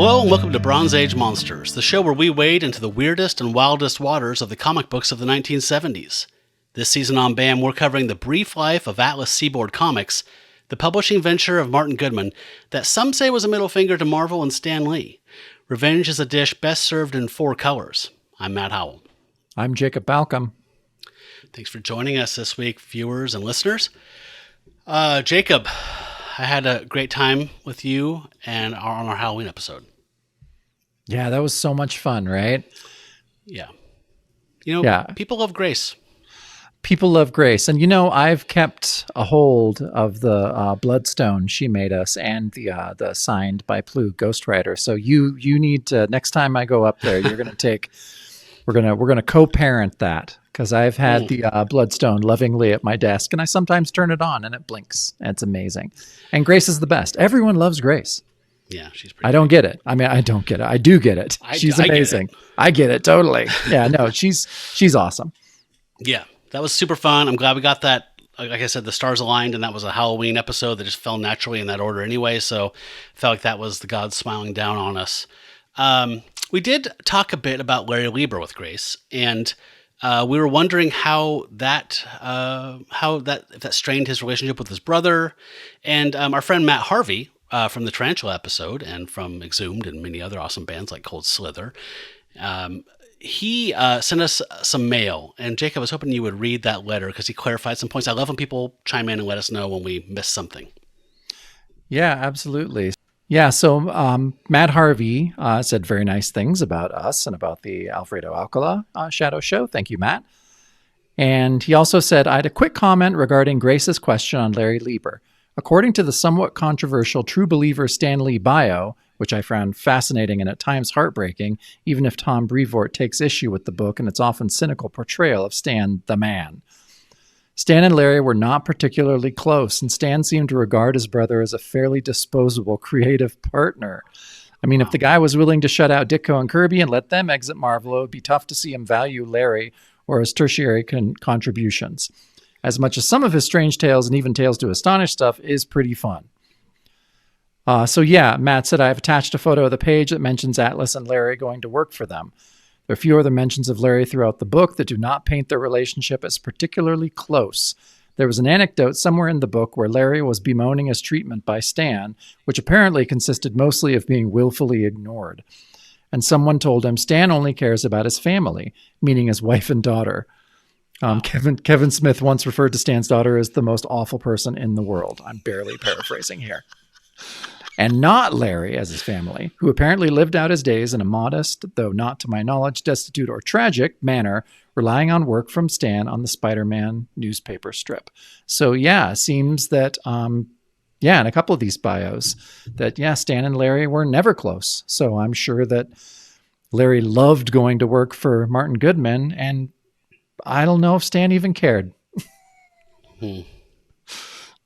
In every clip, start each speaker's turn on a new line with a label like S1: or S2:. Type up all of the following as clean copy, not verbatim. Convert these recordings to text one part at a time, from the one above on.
S1: Hello and welcome to Bronze Age Monsters, the show where we wade into the weirdest and wildest waters of the comic books of the 1970s. This season on B.A.M., we're covering the brief life of Atlas Seaboard Comics, the publishing venture of Martin Goodman that some say was a middle finger to Marvel and Stan Lee. Revenge is a dish best served in 4 colors. I'm Matt Howell.
S2: I'm Jacob Balcom.
S1: Thanks for joining us this week, viewers and listeners. Jacob, I had a great time with you and on our Halloween episode.
S2: Yeah, that was so much fun, right?
S1: Yeah. People love Grace.
S2: People love Grace. And, I've kept a hold of the Bloodstone she made us and the signed by Plu Ghost Rider. So you need to, next time I go up there, you're going to take, we're going to co-parent that. Because I've had the Bloodstone lovingly at my desk, and I sometimes turn it on, and it blinks. And it's amazing. And Grace is the best. Everyone loves Grace.
S1: Yeah, she's pretty
S2: I don't get it. I mean, I don't get it. I do get it. She's amazing. I get it, totally. Yeah, no, she's awesome.
S1: Yeah, that was super fun. I'm glad we got that. Like I said, the stars aligned, and that was a Halloween episode that just fell naturally in that order anyway, so I felt like that was the gods smiling down on us. We did talk a bit about Larry Lieber with Grace, and we were wondering if that strained his relationship with his brother. And our friend Matt Harvey from the Tarantula episode and from Exhumed and many other awesome bands like Cold Slither, he sent us some mail. And Jacob, I was hoping you would read that letter because he clarified some points. I love when people chime in and let us know when we miss something.
S2: Yeah, absolutely. Yeah, so Matt Harvey said very nice things about us and about the Alfredo Alcala Shadow Show. Thank you, Matt. And he also said, I had a quick comment regarding Grace's question on Larry Lieber. According to the somewhat controversial True Believer Stan Lee bio, which I found fascinating and at times heartbreaking, even if Tom Brevoort takes issue with the book and its often cynical portrayal of Stan the man. Stan and Larry were not particularly close, and Stan seemed to regard his brother as a fairly disposable, creative partner. I mean, if the guy was willing to shut out Ditko and Kirby and let them exit Marvel, it would be tough to see him value Larry or his tertiary contributions. As much as some of his Strange Tales and even Tales to Astonish stuff is pretty fun. Matt said, I have attached a photo of the page that mentions Atlas and Larry going to work for them. There are a few other mentions of Larry throughout the book that do not paint their relationship as particularly close. There was an anecdote somewhere in the book where Larry was bemoaning his treatment by Stan, which apparently consisted mostly of being willfully ignored. And someone told him Stan only cares about his family, meaning his wife and daughter. Kevin Smith once referred to Stan's daughter as the most awful person in the world. I'm barely paraphrasing here. And not Larry as his family, who apparently lived out his days in a modest, though not to my knowledge, destitute or tragic manner, relying on work from Stan on the Spider-Man newspaper strip. So seems that, in a couple of these bios, that, Stan and Larry were never close. So I'm sure that Larry loved going to work for Martin Goodman, and I don't know if Stan even cared.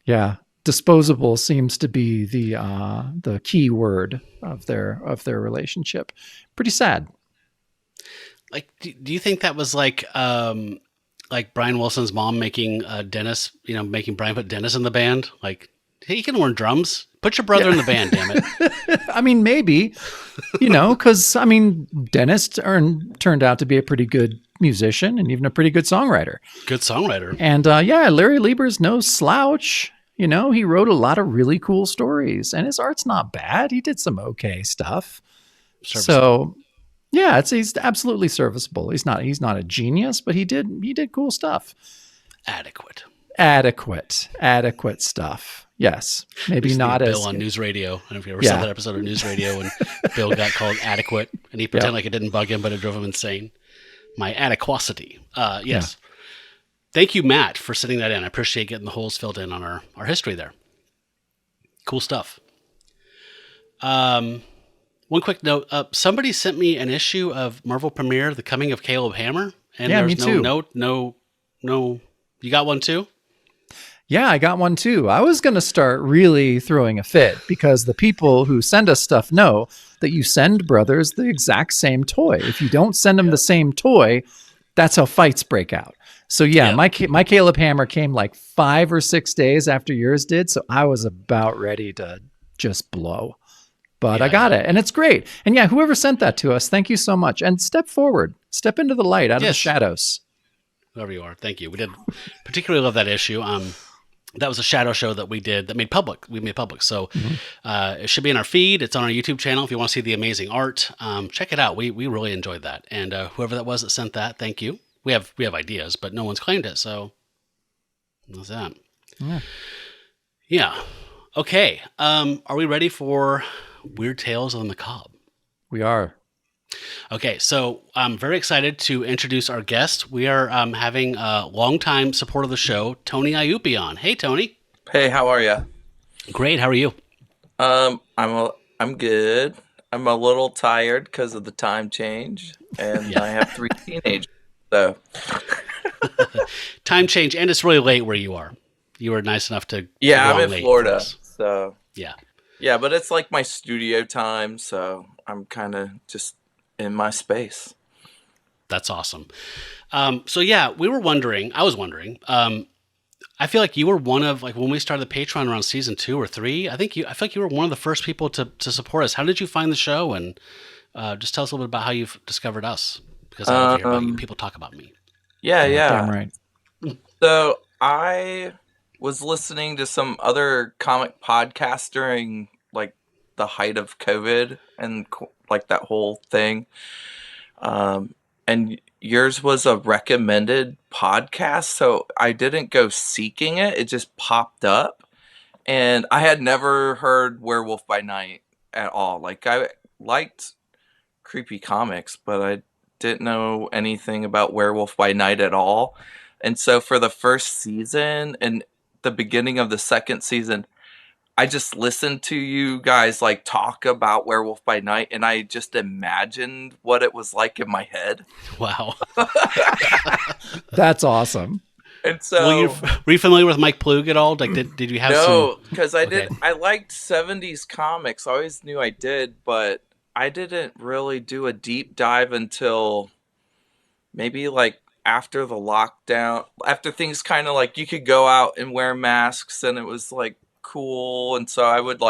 S2: Yeah. Disposable seems to be the key word of their relationship. Pretty sad.
S1: Like, do you think that was like Brian Wilson's mom making Dennis, making Brian put Dennis in the band? Like, hey, you can learn drums. Put your brother in the band, damn it.
S2: I mean, maybe, because Dennis turned out to be a pretty good musician and even a pretty good songwriter.
S1: Good songwriter. And
S2: Larry Lieber's no slouch. He wrote a lot of really cool stories, and his art's not bad. He did some okay stuff. So, he's absolutely serviceable. He's not a genius, but he did cool stuff.
S1: Adequate
S2: stuff. Yes, maybe not as
S1: Bill on News Radio. I don't know if you ever saw that episode of News Radio when Bill got called adequate, and he pretended like it didn't bug him, but it drove him insane. My adequacity. Yes. Yeah. Thank you, Matt, for sending that in. I appreciate getting the holes filled in on our history there. Cool stuff. One quick note. Somebody sent me an issue of Marvel Premiere, The Coming of Caleb Hammer. And there's
S2: me too.
S1: No. You got one too?
S2: Yeah, I got one too. I was going to start really throwing a fit because the people who send us stuff know that you send brothers the exact same toy. If you don't send them the same toy, that's how fights break out. So my Caleb Hammer came like 5 or 6 days after yours did. So I was about ready to just blow. But I got it, and it's great. And yeah, whoever sent that to us, thank you so much. And step forward, step into the light, out of the shadows.
S1: Whoever you are, thank you. We did particularly love that issue. That was a shadow show that we did that made public. We made public, so it should be in our feed. It's on our YouTube channel. If you want to see the amazing art, check it out. We really enjoyed that, and whoever that was that sent that, thank you. We have ideas, but no one's claimed it, so that's that. Yeah. Okay. Are we ready for Weird Tales of the Macabre?
S2: We are.
S1: Okay, so I'm very excited to introduce our guest. We are having a longtime support of the show, Thony Aiuppy, on. Hey, Tony.
S3: Hey, how are you?
S1: Great. How are you?
S3: I'm good. I'm a little tired because of the time change, and I have 3 teenagers. So
S1: time change, and it's really late where you are. You were nice enough to.
S3: Yeah, I'm in Florida, so
S1: yeah,
S3: but it's like my studio time, so I'm kind of just in my space.
S1: That's awesome. So yeah, I was wondering, I feel like you were one of, like, when we started the Patreon around season 2 or 3, I feel like you were one of the first people to support us. How did you find the show? And just tell us a little bit about how you've discovered us, because I love to hear about you. People talk about me.
S3: Yeah.
S2: Damn right.
S3: So I was listening to some other comic podcast during like the height of COVID and like that whole thing. And yours was a recommended podcast, so I didn't go seeking it. It just popped up. And I had never heard Werewolf by Night at all. Like, I liked creepy comics, but I didn't know anything about Werewolf by Night at all. And so for the first season and the beginning of the second season, I just listened to you guys like talk about Werewolf by Night, and I just imagined what it was like in my head.
S1: Wow.
S2: That's awesome.
S3: And so
S1: were you familiar with Mike Plug at all? Like, did you have
S3: No, because I liked 70s comics. I always knew I did, but I didn't really do a deep dive until maybe like after the lockdown, after things kind of like you could go out and wear masks and it was like cool. And so I would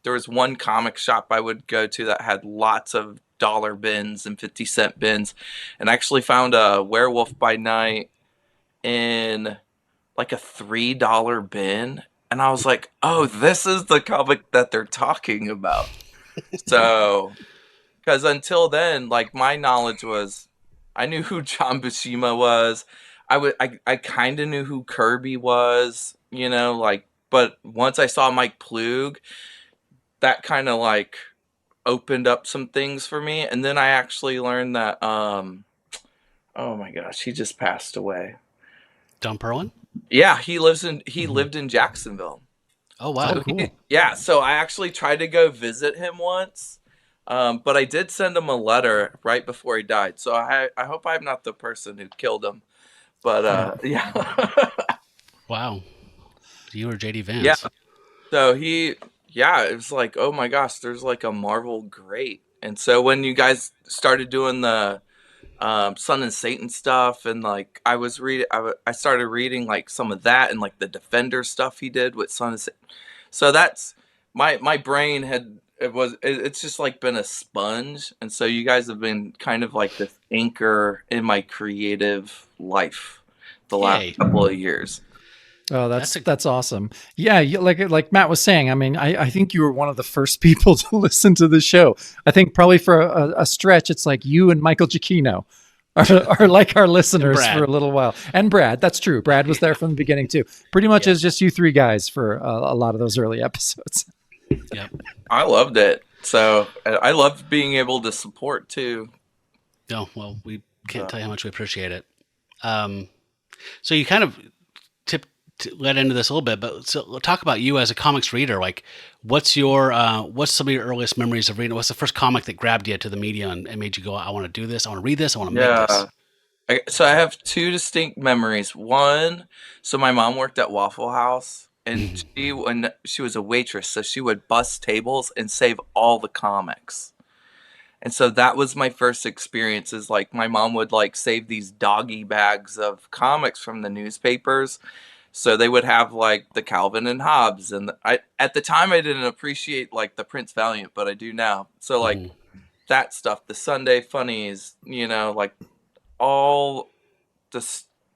S3: there was one comic shop I would go to that had lots of dollar bins and 50-cent bins, and I actually found a Werewolf by Night in like a $3 bin, and I was like, oh, this is the comic that they're talking about. So because until then, like, my knowledge was, I knew who John Buscema was. I kind of knew who Kirby was, but once I saw Mike Plug, that kind of like opened up some things for me. And then I actually learned that, oh my gosh, he just passed away.
S1: Don Perlin?
S3: Yeah, he lived in Jacksonville.
S1: Oh, wow.
S2: Oh, cool.
S3: So I actually tried to go visit him once. But I did send him a letter right before he died. So I hope I'm not the person who killed him. But yeah.
S1: Wow. You were JD Vance.
S3: Yeah. So it was like, oh my gosh, there's like a Marvel great. And so when you guys started doing the Sun and Satan stuff, and like I started reading like some of that and like the Defender stuff he did with Sun and Satan. So that's my brain it's just like been a sponge. And so you guys have been kind of like this anchor in my creative life the last couple of years.
S2: Oh, that's awesome. Yeah, like Matt was saying, I mean, I think you were one of the first people to listen to the show. I think probably for a stretch, it's like you and Michael Giacchino are like our listeners for a little while. And Brad, that's true. Brad was there from the beginning too. Pretty much it's just you 3 guys for a lot of those early episodes.
S1: Yep.
S3: I loved it. So I loved being able to support too.
S1: Oh, well, we can't tell you how much we appreciate it. So you kind of led into this a little bit, but so talk about you as a comics reader. Like, what's some of your earliest memories of reading? What's the first comic that grabbed you to the media and made you go, I want to do this, I want to read this, I want to make this?
S3: So I have 2 distinct memories. One, so my mom worked at Waffle House, and when she was a waitress, so she would bus tables and save all the comics. And so that was my first experience, is like my mom would like save these doggy bags of comics from the newspapers. So they would have like the Calvin and Hobbes, and at the time I didn't appreciate like the Prince Valiant, but I do now. So like that stuff, the Sunday funnies, you know, like all the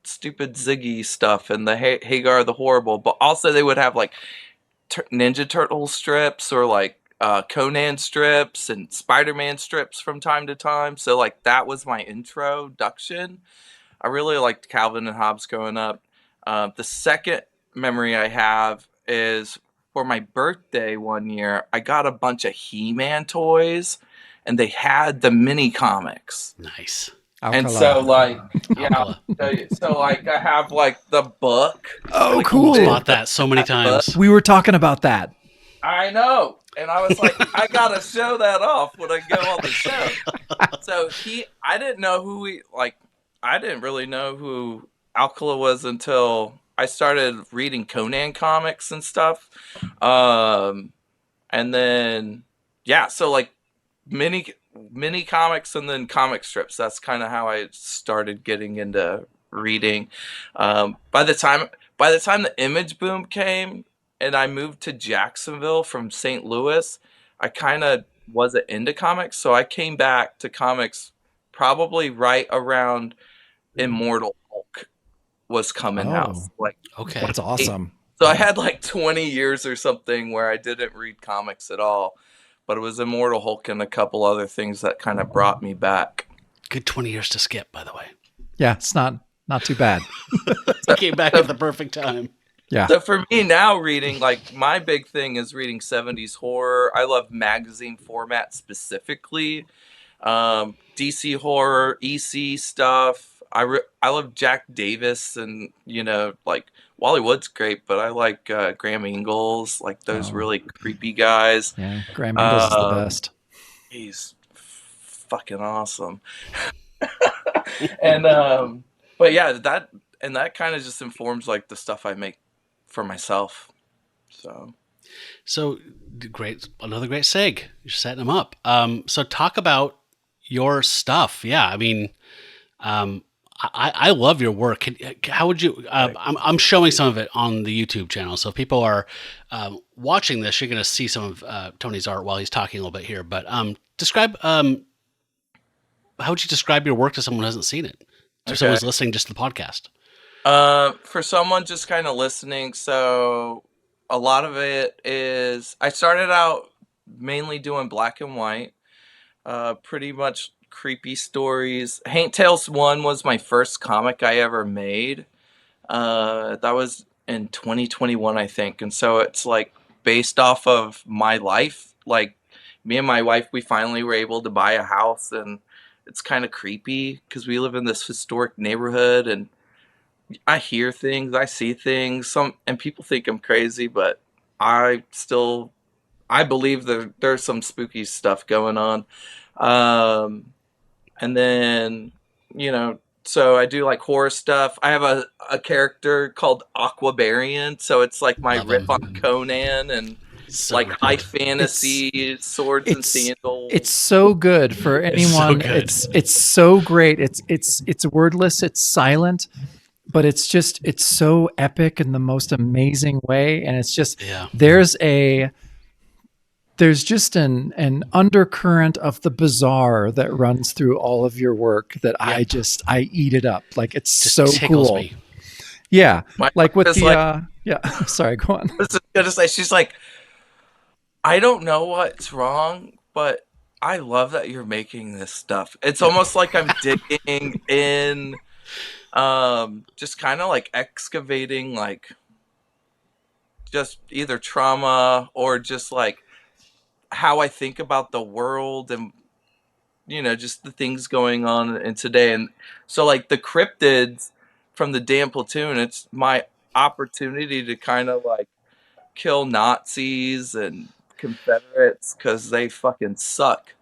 S3: stupid Ziggy stuff and the Hagar the Horrible. But also they would have like Ninja Turtle strips or like Conan strips and Spider-Man strips from time to time. So like that was my introduction. I really liked Calvin and Hobbes growing up. The second memory I have is for my birthday one year, I got a bunch of He-Man toys, and they had the mini comics.
S1: Nice.
S2: Alcala.
S3: And so like, yeah, I'll tell you. So like I have like the book.
S2: Oh,
S1: really
S2: cool.
S1: Bought that so many times.
S2: We were talking about that.
S3: I know. And I was like, I gotta show that off when I go on the show. So I didn't know I didn't really know who Alcala was until I started reading Conan comics and stuff. And then, yeah, so like mini comics and then comic strips. That's kind of how I started getting into reading. By the time the Image boom came, and I moved to Jacksonville from St. Louis, I kind of wasn't into comics. So I came back to comics probably right around Immortal Hulk was coming out. Like,
S1: okay.
S2: That's awesome.
S3: So I had like 20 years or something where I didn't read comics at all. But it was Immortal Hulk and a couple other things that kind of brought me back.
S1: Good 20 years to skip, by the way.
S2: Yeah, it's not too bad.
S1: You came back at the perfect time.
S2: Yeah.
S3: So for me now, reading, like, my big thing is reading 70s horror. I love magazine format specifically. DC horror, EC stuff. I love Jack Davis and, you know, like, Wally Wood's great, but I like Graham Ingalls, like those really creepy guys.
S2: Yeah, Graham Ingalls is the best.
S3: He's fucking awesome. And, but yeah, that kind of just informs, like, the stuff I make for myself. So
S1: great, another great seg. You're setting them up. So talk about your stuff. Yeah, I mean, I love your work. How would you? I'm showing some of it on the YouTube channel. So if people are watching this, you're going to see some of Tony's art while he's talking a little bit here. But describe. How would you describe your work to someone who hasn't seen it? To someone who's listening just to the podcast.
S3: For someone just kind of listening, so a lot of it is I started out mainly doing black and white, pretty much creepy stories. HAINT Tales 1 was my first comic I ever made. That was in 2021, I think. And so it's like based off of my life. Like me and my wife, we finally were able to buy a house, and it's kind of creepy because we live in this historic neighborhood, and I hear things, I see things, and people think I'm crazy, but I believe that there's some spooky stuff going on. And then, you know, so I do like horror stuff. I have a character called AQUABARIAN, so it's like my rip on Conan and so like high fantasy swords and sandals.
S2: It's so good for anyone. It's so great. It's wordless. It's silent. But it's so epic in the most amazing way. And it's just, there's just an undercurrent of the bizarre that runs through all of your work that I eat it up. Like it's just so cool. Me. Yeah. Like with the, sorry, go on. I was
S3: gonna say, she's like, I don't know what's wrong, but I love that you're making this stuff. It's almost like I'm digging in, just kind of like excavating, like just either trauma or just like how I think about the world and, you know, just the things going on in today. And so like the cryptids from the damn platoon, it's my opportunity to kind of like kill Nazis and Confederates because they fucking suck.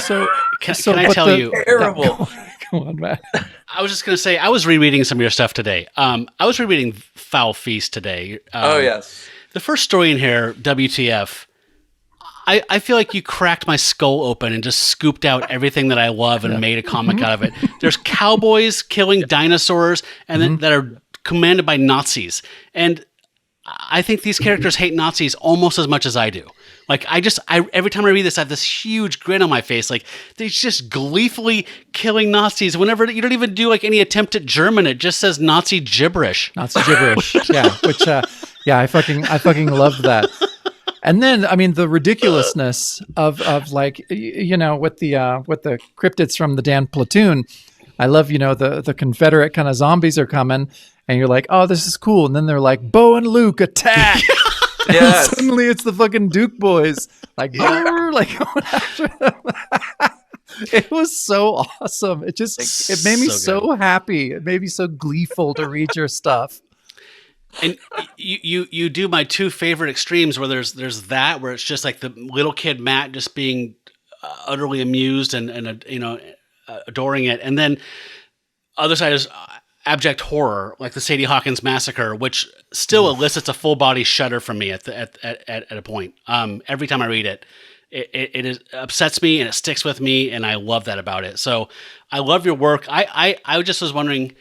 S1: So can I tell you?
S3: Terrible.
S2: Come on, man.
S1: I was just going to say, I was rereading some of your stuff today. I was rereading Foul Feast today.
S3: Oh, yes.
S1: The first story in here, WTF, I feel like you cracked my skull open and just scooped out everything that I love and made a comic out of it. There's cowboys killing dinosaurs and then that are commanded by Nazis. And I think these characters hate Nazis almost as much as I do. Like, every time I read this, I have this huge grin on my face. Like, they're just gleefully killing Nazis. Whenever you don't even do like any attempt at German, it just says Nazi gibberish.
S2: Nazi gibberish. Yeah. Which, I fucking loved that. And then, I mean, the ridiculousness of like, you know, with the cryptids from the damn platoon. I love, you know, the Confederate kind of zombies are coming, and you're like, oh, this is cool. And then they're like, Bo and Luke attack.
S3: Yes.
S2: And suddenly it's the fucking Duke boys, like, like going after them. It was so awesome. It made me so happy. It made me so gleeful to read your stuff.
S1: And you do my two favorite extremes, where there's that where it's just like the little kid Matt just being utterly amused and you know, adoring it, and then other side is abject horror, like the Sadie Hawkins Massacre, which still elicits a full body shudder from me at a point. Every time I read it, it upsets me and it sticks with me, and I love that about it. So I love your work. I just was wondering,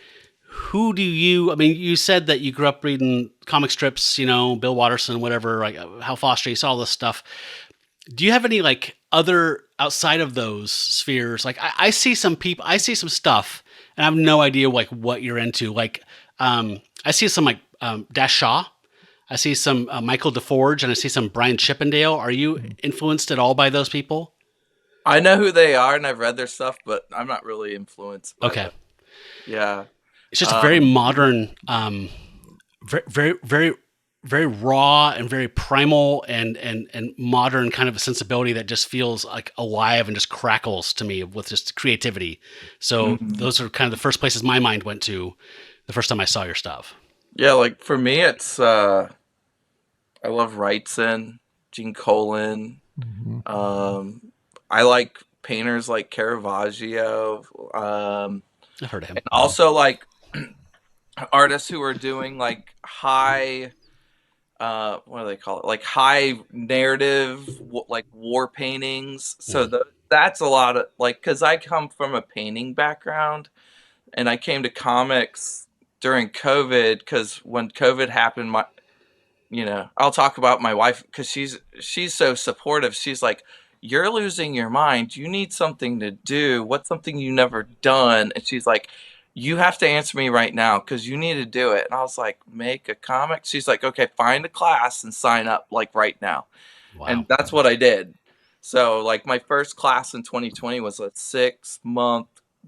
S1: who do you? I mean, you said that you grew up reading comic strips, you know, Bill Watterson, whatever, like Hal Foster, you saw all this stuff. Do you have any like other outside of those spheres? Like I see some people, I see some stuff, and I have no idea like what you're into. Like I see some like Dash Shaw, I see some Michael DeForge, and I see some Brian Chippendale. Are you influenced at all by those people?
S3: I know who they are, and I've read their stuff, but I'm not really influenced by
S1: Okay.
S3: Yeah.
S1: It's just a very modern, very, very, very raw and very primal and modern kind of a sensibility that just feels like alive and just crackles to me with just creativity. So those are kind of the first places my mind went to the first time I saw your stuff.
S3: Yeah, like for me, it's I love Wrightson, Gene Colan. I like painters like Caravaggio.
S1: I've heard of him.
S3: And also like artists who are doing like high, what do they call it? Like high narrative, like war paintings. So that's a lot of like, because I come from a painting background, and I came to comics during COVID, because when COVID happened, I'll talk about my wife, because she's so supportive. She's like, you're losing your mind. You need something to do. What's something you never done? And she's like, you have to answer me right now, because you need to do it. And I was like, make a comic? She's like, okay, find a class and sign up like right now. Wow. And that's what I did. So like my first class in 2020 was a 6-month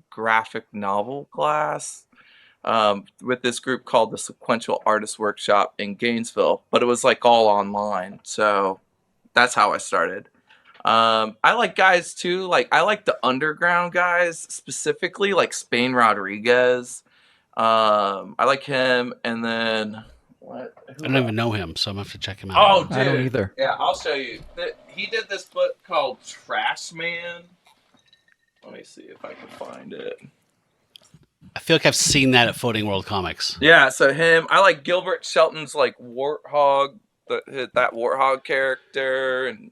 S3: graphic novel class with this group called the Sequential Artist Workshop in Gainesville, but it was like all online. So that's how I started. I like guys too. Like I like the underground guys, specifically like Spain Rodriguez. I like him. And then what?
S1: I don't even know him, so I'm gonna have to check him out.
S3: Oh, dude.
S2: I don't either.
S3: Yeah, I'll show you. He did this book called Trash Man. Let me see if I can find it.
S1: I feel like I've seen that at Floating World Comics.
S3: Yeah, so him. I like Gilbert Shelton's like Warthog, that Warthog character, and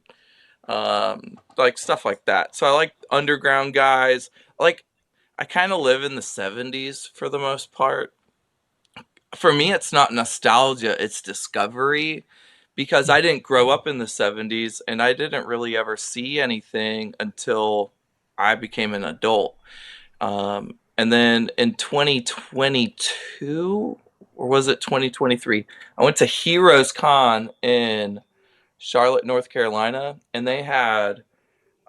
S3: like stuff like that. So I like underground guys. I kind of live in the 70s for the most part. For me, it's not nostalgia, it's discovery, because I didn't grow up in the 70s, and I didn't really ever see anything until I became an adult. And then in 2022, or was it 2023, I went to Heroes Con in Charlotte, North Carolina, and they had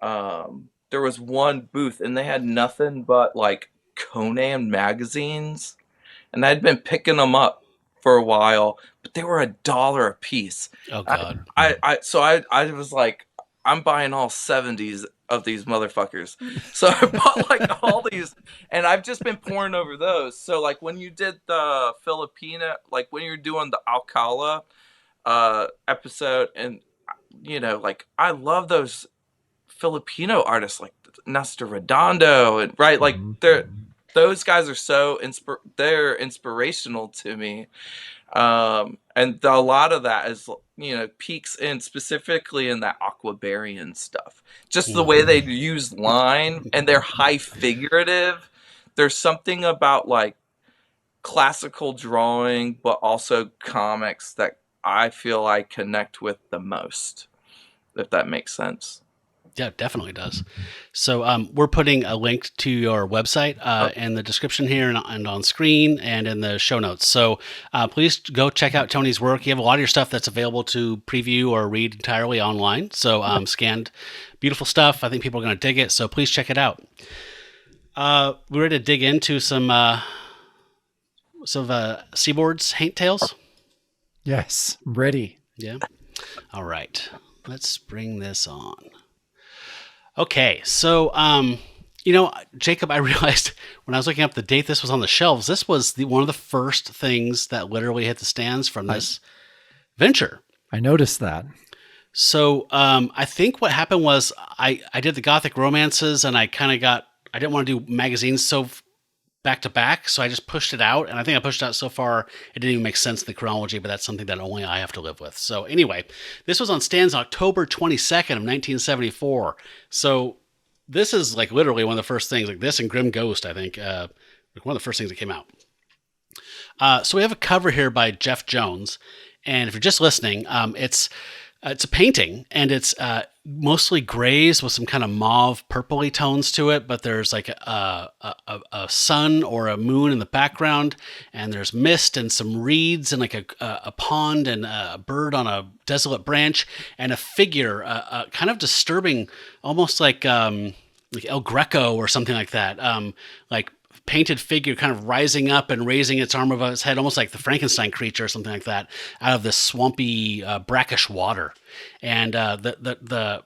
S3: there was one booth, and they had nothing but like Conan magazines, and I'd been picking them up for a while, but they were $1 a piece.
S1: Oh God!
S3: So I was like, I'm buying all 70s of these motherfuckers. So I bought like all these, and I've just been pouring over those. So like when you did the Filipina, like when you're doing the Alcala episode, and like I love those Filipino artists like Nestor Redondo, and right, like those guys are so they're inspirational to me. And a lot of that is, peaks in specifically in that AQUABARIAN stuff. Just the way they use line, and they're high figurative. There's something about like classical drawing, but also comics that I feel I connect with the most, if that makes sense.
S1: Yeah, it definitely does. So we're putting a link to your website in the description here and on screen and in the show notes. So please go check out Tony's work. You have a lot of your stuff that's available to preview or read entirely online. So scanned, beautiful stuff. I think people are going to dig it. So please check it out. We're ready to dig into some Seaboard's HAINT Tales.
S2: Yes, ready.
S1: Yeah. All right. Let's bring this on. Okay, so, Jacob, I realized when I was looking up the date this was on the shelves, this was one of the first things that literally hit the stands from this venture.
S2: I noticed that.
S1: So I think what happened was I did the Gothic romances, and I didn't want to do magazines so back to back, so I just pushed it out, and I think I pushed it out so far it didn't even make sense in the chronology, but that's something that only I have to live with. So anyway, this was on stands October 22nd of 1974. So this is like literally one of the first things, like this and Grim Ghost, I think, one of the first things that came out. So we have a cover here by Jeff Jones, and if you're just listening, it's a painting, and it's mostly grays with some kind of mauve purpley tones to it, but there's like a sun or a moon in the background, and there's mist and some reeds and like a pond and a bird on a desolate branch and a figure, kind of disturbing, almost like El Greco or something like that, like painted figure kind of rising up and raising its arm above its head, almost like the Frankenstein creature or something like that, out of this swampy, brackish water. And the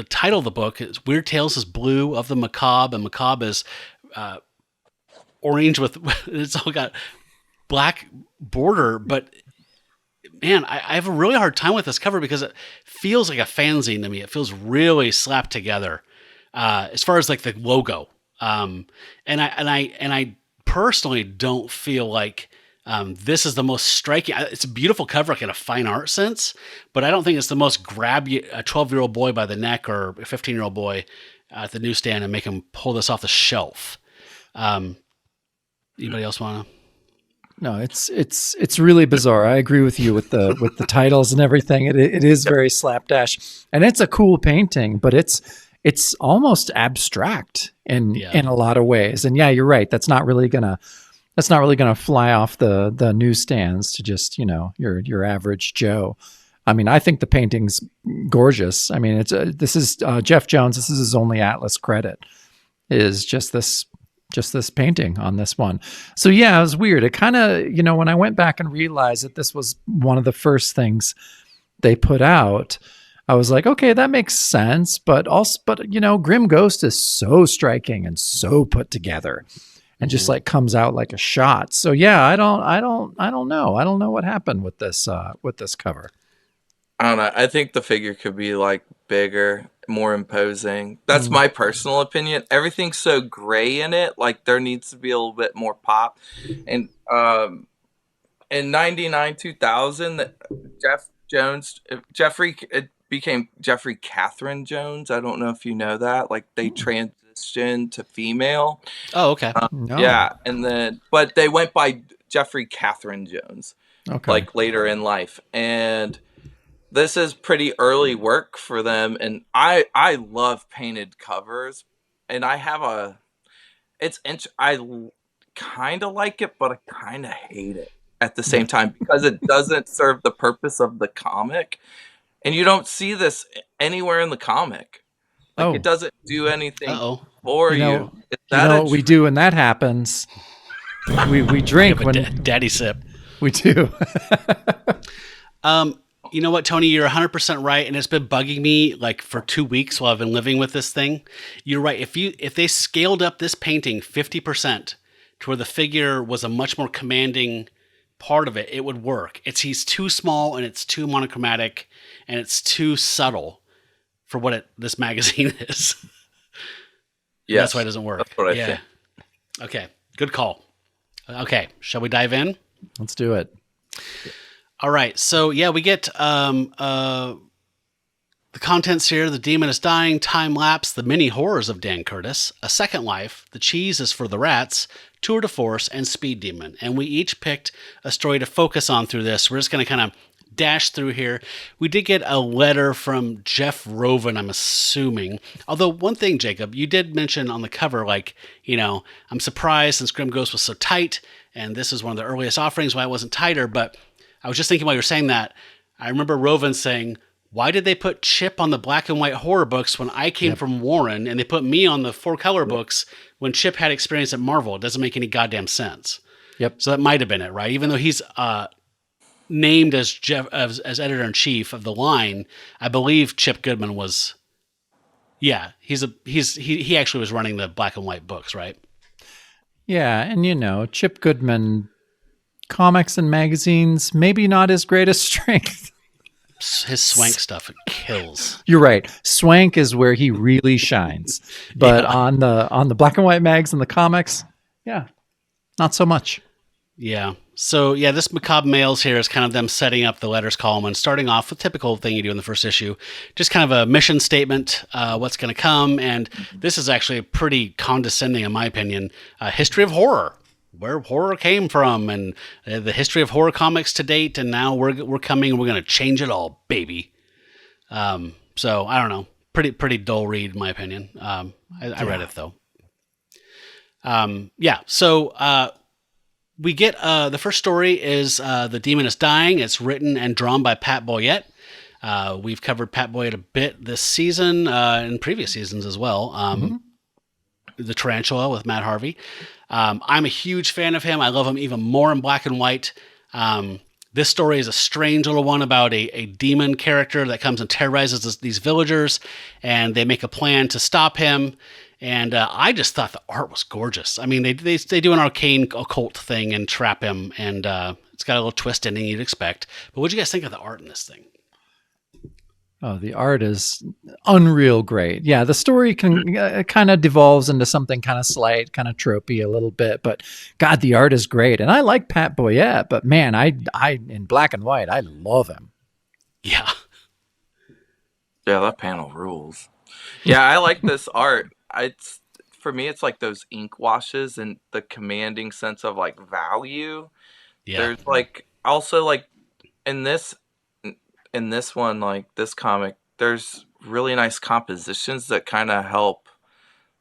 S1: title of the book is Weird Tales is blue of the Macabre, and Macabre is orange with it's all got black border. But man, I have a really hard time with this cover because it feels like a fanzine to me. It feels really slapped together as far as like the logo. And I personally don't feel like this is the most striking. It's a beautiful cover, like in a fine art sense, but I don't think it's the most grab you a 12-year-old boy by the neck or a 15-year-old boy at the newsstand and make him pull this off the shelf. Anybody else want to?
S2: No, it's really bizarre. I agree with you with the titles and everything. It is very slapdash, and it's a cool painting, but it's almost abstract in a lot of ways. And yeah, you're right. That's not really gonna fly off the newsstands to just, your average Joe. I mean, I think the painting's gorgeous. I mean, this is Jeff Jones. This is his only Atlas credit, is just this painting on this one. So yeah, it was weird. It kind of, when I went back and realized that this was one of the first things they put out, I was like, okay, that makes sense. But Grim Ghost is so striking and so put together, and just like comes out like a shot. So yeah, I don't know. I don't know what happened with this cover.
S3: I don't know. I think the figure could be like bigger, more imposing. That's my personal opinion. Everything's so gray in it. Like there needs to be a little bit more pop. And in 99, 2000, it became Jeffrey Catherine Jones. I don't know if you know that. Like they transitioned to female.
S1: Oh, okay.
S2: No.
S3: Yeah, but they went by Jeffrey Catherine Jones.
S2: Okay.
S3: Like later in life, and this is pretty early work for them. And I love painted covers, and I kind of like it, but I kind of hate it at the same time because it doesn't serve the purpose of the comic. And you don't see this anywhere in the comic. Like it doesn't do anything for you.
S2: You know what we do when that happens? We drink when
S1: daddy sip.
S2: We do.
S1: You know what, Tony? You're 100% right, and it's been bugging me like for 2 weeks while I've been living with this thing. You're right. If they scaled up this painting 50% to where the figure was a much more commanding part of it, it would work. He's too small, and it's too monochromatic, and it's too subtle for what this magazine is. Yeah, that's why it doesn't work.
S3: That's what I think.
S1: Okay, good call. Okay, shall we dive in?
S2: Let's do it.
S1: All right, so yeah, we get the contents here. The demon is dying, time lapse, the many horrors of Dan Curtis, a second life, the cheese is for the rats, Tour de Force, and Speed Demon. And we each picked a story to focus on through this. We're just going to kind of dash through here. We did get a letter from Jeff Roven, I'm assuming. Although one thing, Jacob, you did mention on the cover, like, I'm surprised since Grim Ghost was so tight, and this is one of the earliest offerings why it wasn't tighter. But I was just thinking while you were saying that, I remember Roven saying, why did they put Chip on the black and white horror books when I came from Warren, and they put me on the 4-color books when Chip had experience at Marvel? It doesn't make any goddamn sense.
S2: Yep.
S1: So that might have been it, right? Even though he's named as as editor-in-chief of the line, I believe Chip Goodman was. Yeah, he actually was running the black and white books, right?
S2: Yeah, and Chip Goodman, comics and magazines, maybe not his greatest strength.
S1: His swank stuff, it kills.
S2: You're right. Swank is where he really shines. But on the black and white mags and the comics, not so much.
S1: Yeah. So, this Macabre Mails here is kind of them setting up the letters column and starting off with typical thing you do in the first issue. Just kind of a mission statement, what's going to come. And this is actually pretty condescending, in my opinion, history of horror, where horror came from, and the history of horror comics to date. And now we're coming and we're going to change it all, baby. So, I don't know. Pretty dull read, in my opinion. I read it, though. So... we get the first story is The Demon is Dying. It's written and drawn by Pat Boyette. We've covered Pat Boyette a bit this season, and previous seasons as well. The Tarantula with Matt Harvey. I'm a huge fan of him. I love him even more in black and white. This story is a strange little one about a demon character that comes and terrorizes these villagers, and they make a plan to stop him. And I just thought the art was gorgeous. I mean, they do an arcane occult thing and trap him, and it's got a little twist ending you'd expect. But what do you guys think of the art in this thing?
S2: Oh, the art is unreal great. Yeah, the story kind of devolves into something kind of slight, kind of tropey a little bit. But God, the art is great. And I like Pat Boyette, but man, I in black and white, I love him.
S1: Yeah.
S3: Yeah, that panel rules. Yeah, I like this art. For me, it's like those ink washes and the commanding sense of like value. Yeah. There's like also like in this one, like this comic, there's really nice compositions that kind of help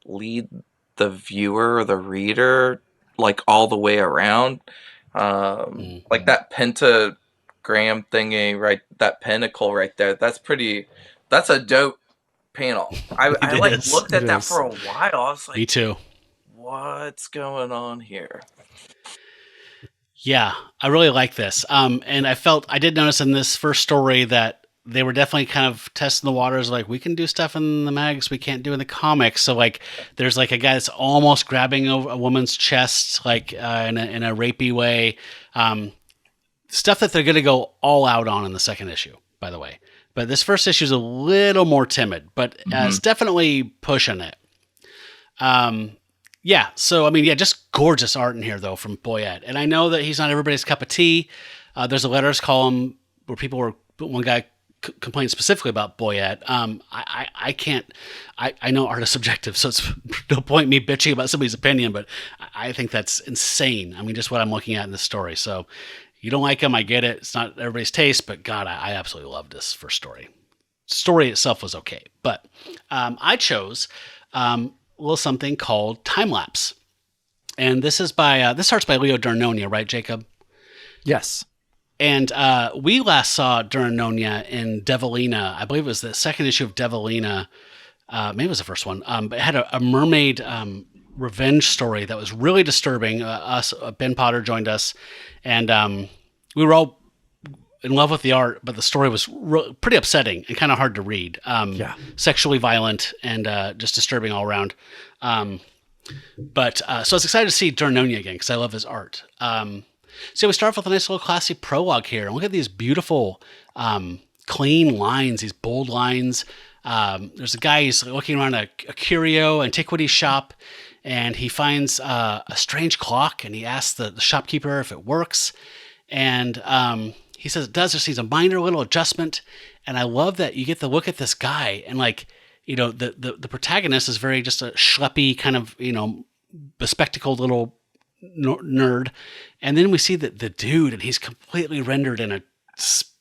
S3: lead the viewer or the reader like all the way around. Like that pentagram thingy, right? That pinnacle right there. That's a dope panel. I like looked at that for a while. I was like,
S1: me too.
S3: What's going on here?
S1: Yeah, I really like this. And I did notice in this first story that they were definitely kind of testing the waters. Like, we can do stuff in the mags we can't do in the comics. So like, there's like a guy that's almost grabbing a woman's chest, like in a rapey way. Stuff that they're going to go all out on in the second issue, by the way. But this first issue is a little more timid, but it's definitely pushing it. So, I mean, just gorgeous art in here, though, from Boyette. And I know that he's not everybody's cup of tea. There's a letters column where one guy complained specifically about Boyette. I know art is subjective, so it's no point me bitching about somebody's opinion, but I think that's insane. I mean, just what I'm looking at in this story. So, you don't like him, I get it. It's not everybody's taste, but God, I absolutely love this first story. Story itself was okay, but I chose a little something called Time Lapse, and this is this art's by Leo Duranoña, right, Jacob?
S2: Yes.
S1: And we last saw Duranoña in Devilina. I believe it was the second issue of Devilina. Maybe it was the first one. But it had a mermaid revenge story that was really disturbing. Ben Potter joined us, and we were all in love with the art, but the story was pretty upsetting and kind of hard to read. Sexually violent and just disturbing all around. So I was excited to see Duranoña again because I love his art. So we start off with a nice little classy prologue here. And look at these beautiful, clean lines, these bold lines. There's a guy who's looking around a curio antiquity shop, and he finds a strange clock, and he asks the shopkeeper if it works. And he says it does. Just needs a minor little adjustment. And I love that you get to look at this guy, and the protagonist is very just a schleppy kind of, bespectacled little nerd. And then we see that the dude, and he's completely rendered in a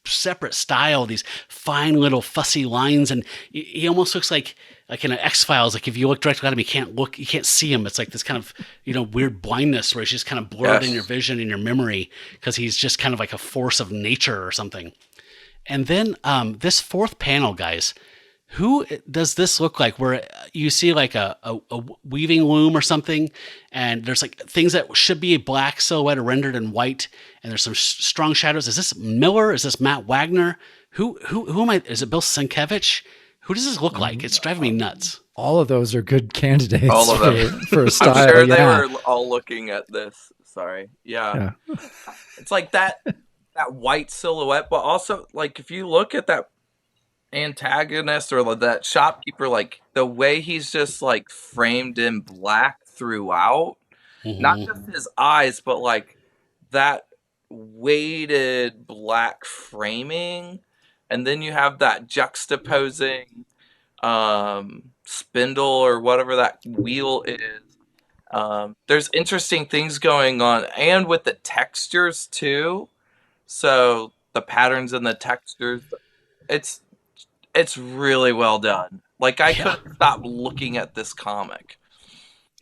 S1: separate style, these fine little fussy lines, and he almost looks like in an X-Files, like if you look directly at him, you can't see him. It's like this kind of, weird blindness where he's just kind of blurred in your vision, in your memory, because he's just kind of like a force of nature or something. And then this fourth panel, guys, who does this look like, where you see like a weaving loom or something, and there's like things that should be a black silhouette are rendered in white, and there's some strong shadows. Is this Miller? Is this Matt Wagner? Who am I? Is it Bill Sienkiewicz? Who does this look like? It's driving me nuts.
S2: All of those are good candidates
S3: all of them.
S2: for a style.
S3: I'm sure they were all looking at this. Sorry. Yeah. It's like that white silhouette, but also like if you look at that antagonist or that shopkeeper, like the way he's just like framed in black throughout, not just his eyes, but like that weighted black framing, and then you have that juxtaposing spindle or whatever that wheel is. There's interesting things going on, and with the textures too. So the patterns and the textures, it's really well done. Like I couldn't stop looking at this comic.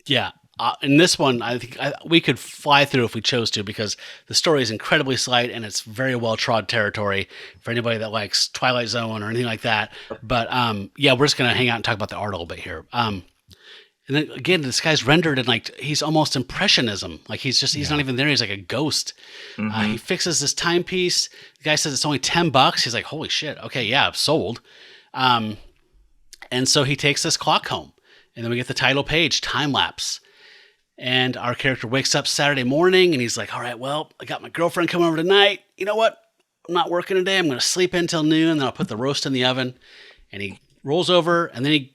S1: Yeah. In this one, I think we could fly through if we chose to, because the story is incredibly slight and it's very well-trod territory for anybody that likes Twilight Zone or anything like that. But we're just going to hang out and talk about the art a little bit here. And then again, this guy's rendered in like, he's almost impressionism. Like he's not even there. He's like a ghost. He fixes this timepiece. The guy says it's only $10. He's like, holy shit. Okay. Yeah. Sold. And so he takes this clock home, and then we get the title page, time lapse. And our character wakes up Saturday morning and he's like, all right, well, I got my girlfriend coming over tonight. You know what? I'm not working today. I'm going to sleep until noon, and then I'll put the roast in the oven. And he rolls over, and then he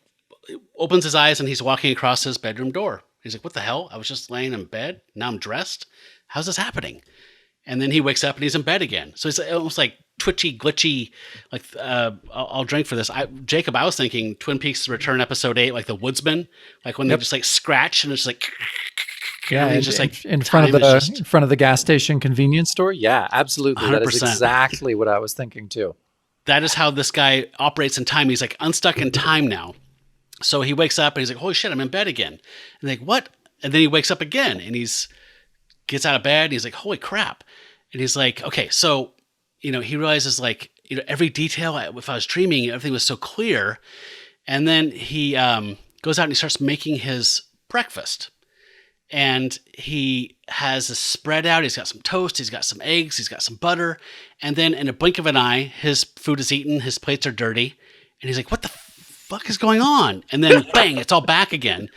S1: opens his eyes and he's walking across his bedroom door. He's like, what the hell? I was just laying in bed. Now I'm dressed. How's this happening? And then he wakes up and he's in bed again. So it's almost like twitchy, glitchy, like I'll drink for this. Jacob, I was thinking Twin Peaks Return episode 8, like the woodsman, like when they just like scratch and it's like,
S2: and just like in front of the gas station convenience store. Yeah, absolutely. 100%. That is exactly what I was thinking too.
S1: That is how this guy operates in time. He's like unstuck in time now. So he wakes up and he's like, holy shit, I'm in bed again. And like, what? And then he wakes up again and gets out of bed and he's like, holy crap. And he's like, okay, so, he realizes like, every detail, if I was dreaming, everything was so clear. And then he goes out and he starts making his breakfast. And he has a spread out. He's got some toast. He's got some eggs. He's got some butter. And then in a blink of an eye, his food is eaten. His plates are dirty. And he's like, what the fuck is going on? And then bang, it's all back again.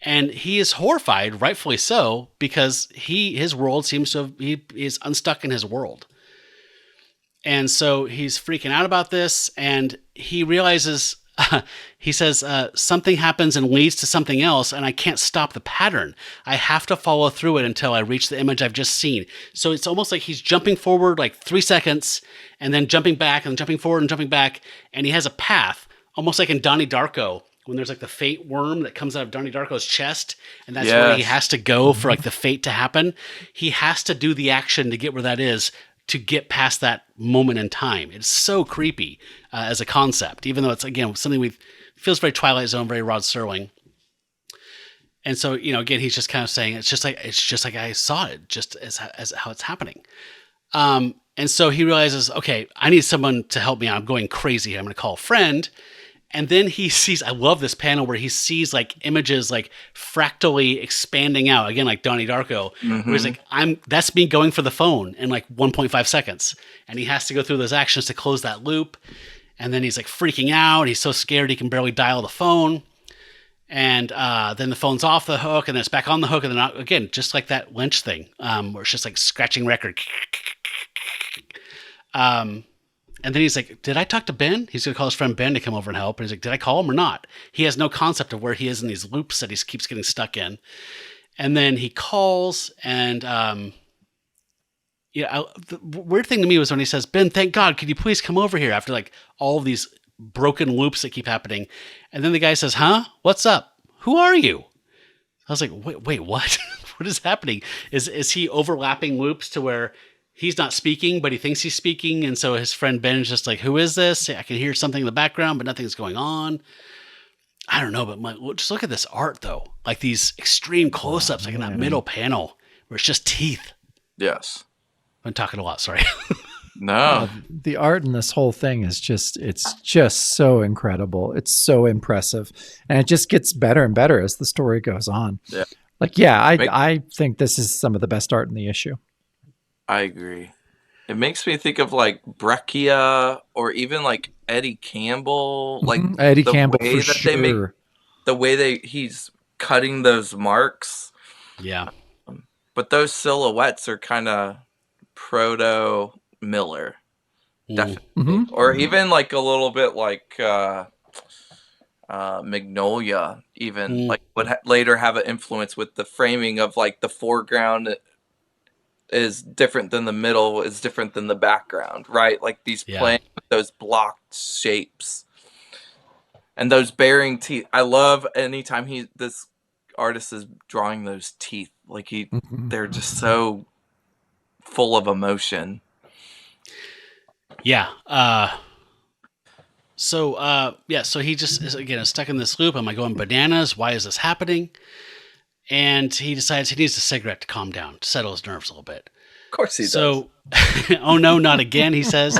S1: And he is horrified, rightfully so, because his world seems to have, he is unstuck in his world. And so he's freaking out about this, and he realizes, he says, something happens and leads to something else, and I can't stop the pattern. I have to follow through it until I reach the image I've just seen. So it's almost like he's jumping forward like 3 seconds, and then jumping back, and jumping forward and jumping back, and he has a path, almost like in Donnie Darko, when there's like the fate worm that comes out of Donnie Darko's chest, and that's where he has to go for like the fate to happen. He has to do the action to get where that is, to get past that moment in time. It's so creepy as a concept, even though it's, again, something feels very Twilight Zone, very Rod Serling. And so, again, he's just kind of saying, it's just like I saw it, just as how it's happening. And so he realizes, okay, I need someone to help me out. I'm going crazy here. I'm going to call a friend. And then he sees, I love this panel where he sees like images like fractally expanding out, again, like Donnie Darko, where he's like, that's me going for the phone in like 1.5 seconds. And he has to go through those actions to close that loop. And then he's like freaking out. He's so scared he can barely dial the phone. And then the phone's off the hook, and then it's back on the hook. And then again, just like that Lynch thing, where it's just like scratching record. And then he's like, did I talk to Ben? He's going to call his friend Ben to come over and help. And he's like, did I call him or not? He has no concept of where he is in these loops that he keeps getting stuck in. And then he calls, and the weird thing to me was when he says, Ben, thank God, could you please come over here, after like all of these broken loops that keep happening. And then the guy says, huh? What's up? Who are you? I was like, wait, what? what is happening? Is he overlapping loops to where he's not speaking, but he thinks he's speaking, and so his friend Ben is just like, "Who is this? I can hear something in the background, but nothing's going on." I don't know, but just look at this art though, like these extreme close-ups, like in that middle panel where it's just teeth.
S3: Yes.
S1: I'm talking a lot. Sorry.
S3: No.
S2: The art in this whole thing is it's just so incredible. It's so impressive. And it just gets better and better as the story goes on.
S3: Yeah.
S2: Like, yeah, I think this is some of the best art in the issue.
S3: I agree. It makes me think of like Breccia or even like Eddie Campbell. Like
S2: Eddie Campbell for sure.
S3: The way he's cutting those marks.
S1: Yeah.
S3: But those silhouettes are kind of proto Miller. Definitely. Or even like a little bit like Magnolia even like would later have an influence with the framing of like the foreground is different than the middle is different than the background, right? Like these playing with those blocked shapes and those bearing teeth. I love anytime this artist is drawing those teeth, like they're just so full of emotion.
S1: Yeah. So he just is stuck in this loop. Am I going bananas? Why is this happening? And he decides he needs a cigarette to calm down, to settle his nerves a little bit.
S3: Of course he does.
S1: So, oh no, not again, he says.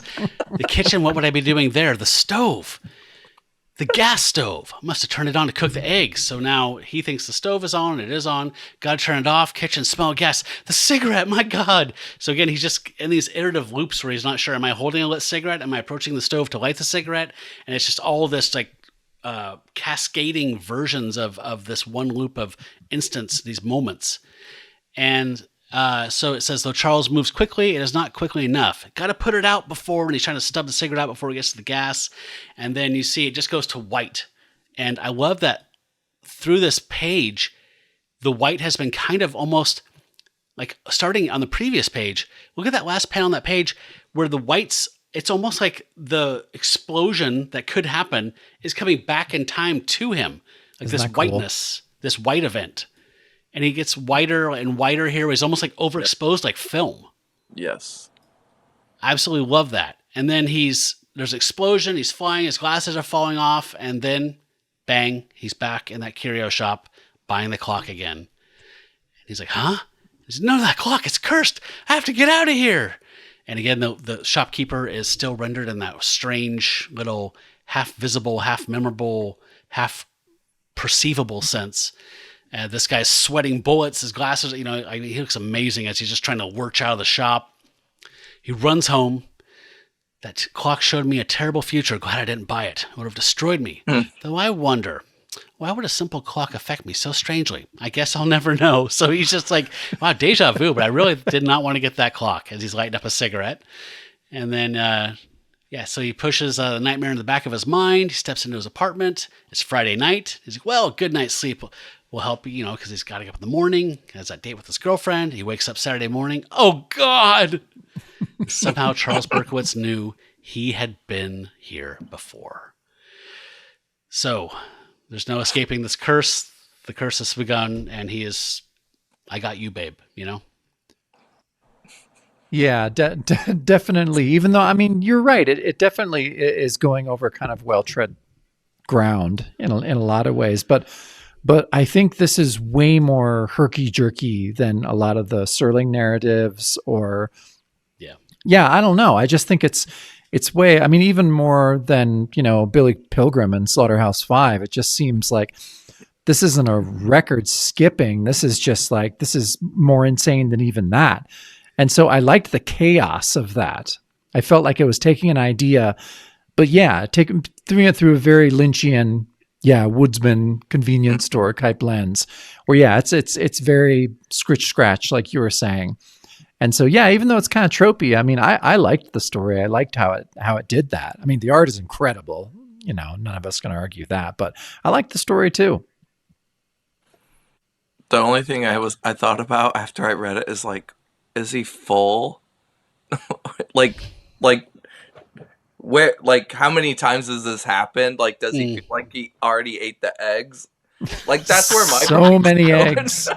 S1: The kitchen, what would I be doing there? The stove. The gas stove. I must have turned it on to cook the eggs. So now he thinks the stove is on, it is on. Gotta turn it off. Kitchen, smell gas. The cigarette, my God. So again, he's just in these iterative loops where he's not sure, am I holding a lit cigarette? Am I approaching the stove to light the cigarette? And it's just all this like cascading versions of this one loop of instants, these moments. And so it says, though Charles moves quickly, it is not quickly enough. Got to put it out before, when he's trying to stub the cigarette out before he gets to the gas. And then you see it just goes to white. And I love that through this page, the white has been kind of almost like starting on the previous page. Look at that last panel on that page where the whites, it's almost like the explosion that could happen is coming back in time to him. Like Isn't this whiteness, cool? This white event. And he gets whiter and whiter here. He's almost like overexposed, like film.
S3: Yes.
S1: I absolutely love that. And then there's an explosion. He's flying. His glasses are falling off. And then, bang, he's back in that curio shop buying the clock again. And he's like, huh? He says, no, that clock, it's cursed. I have to get out of here. And again, the shopkeeper is still rendered in that strange little half visible, half memorable, half perceivable sense. This guy's sweating bullets. His glasses, he looks amazing as he's just trying to lurch out of the shop. He runs home. That clock showed me a terrible future. Glad I didn't buy it. It would have destroyed me. Though I wonder, why would a simple clock affect me so strangely? I guess I'll never know. So he's just like, wow, deja vu, but I really did not want to get that clock, as he's lighting up a cigarette. And then, so he pushes the nightmare in the back of his mind. He steps into his apartment. It's Friday night. He's like, well, good night's sleep will help, because he's got to get up in the morning. He has that date with his girlfriend. He wakes up Saturday morning. Oh, God! Somehow Charles Berkowitz knew he had been here before. So there's no escaping this curse. The curse has begun, and he is, I got you, babe,
S2: Yeah, definitely. Even though, you're right. It definitely is going over kind of well-tread ground in a lot of ways. But I think this is way more herky-jerky than a lot of the Serling narratives or... Yeah, I don't know. I just think it's way, even more than, Billy Pilgrim and Slaughterhouse-Five. It just seems like this isn't a record skipping. This is just like, this is more insane than even that. And so I liked the chaos of that. I felt like it was taking an idea, but throwing it through a very Lynchian, woodsman convenience store type lens where, it's very scratch, like you were saying. And so, even though it's kind of tropey, I liked the story. I liked how it did that. The art is incredible. None of us going to argue that, but I liked the story too.
S3: The only thing I thought about after I read it is like, is he full? like where? Like how many times has this happened? Like, does he feel like he already ate the eggs? Like that's where my
S2: so many eggs.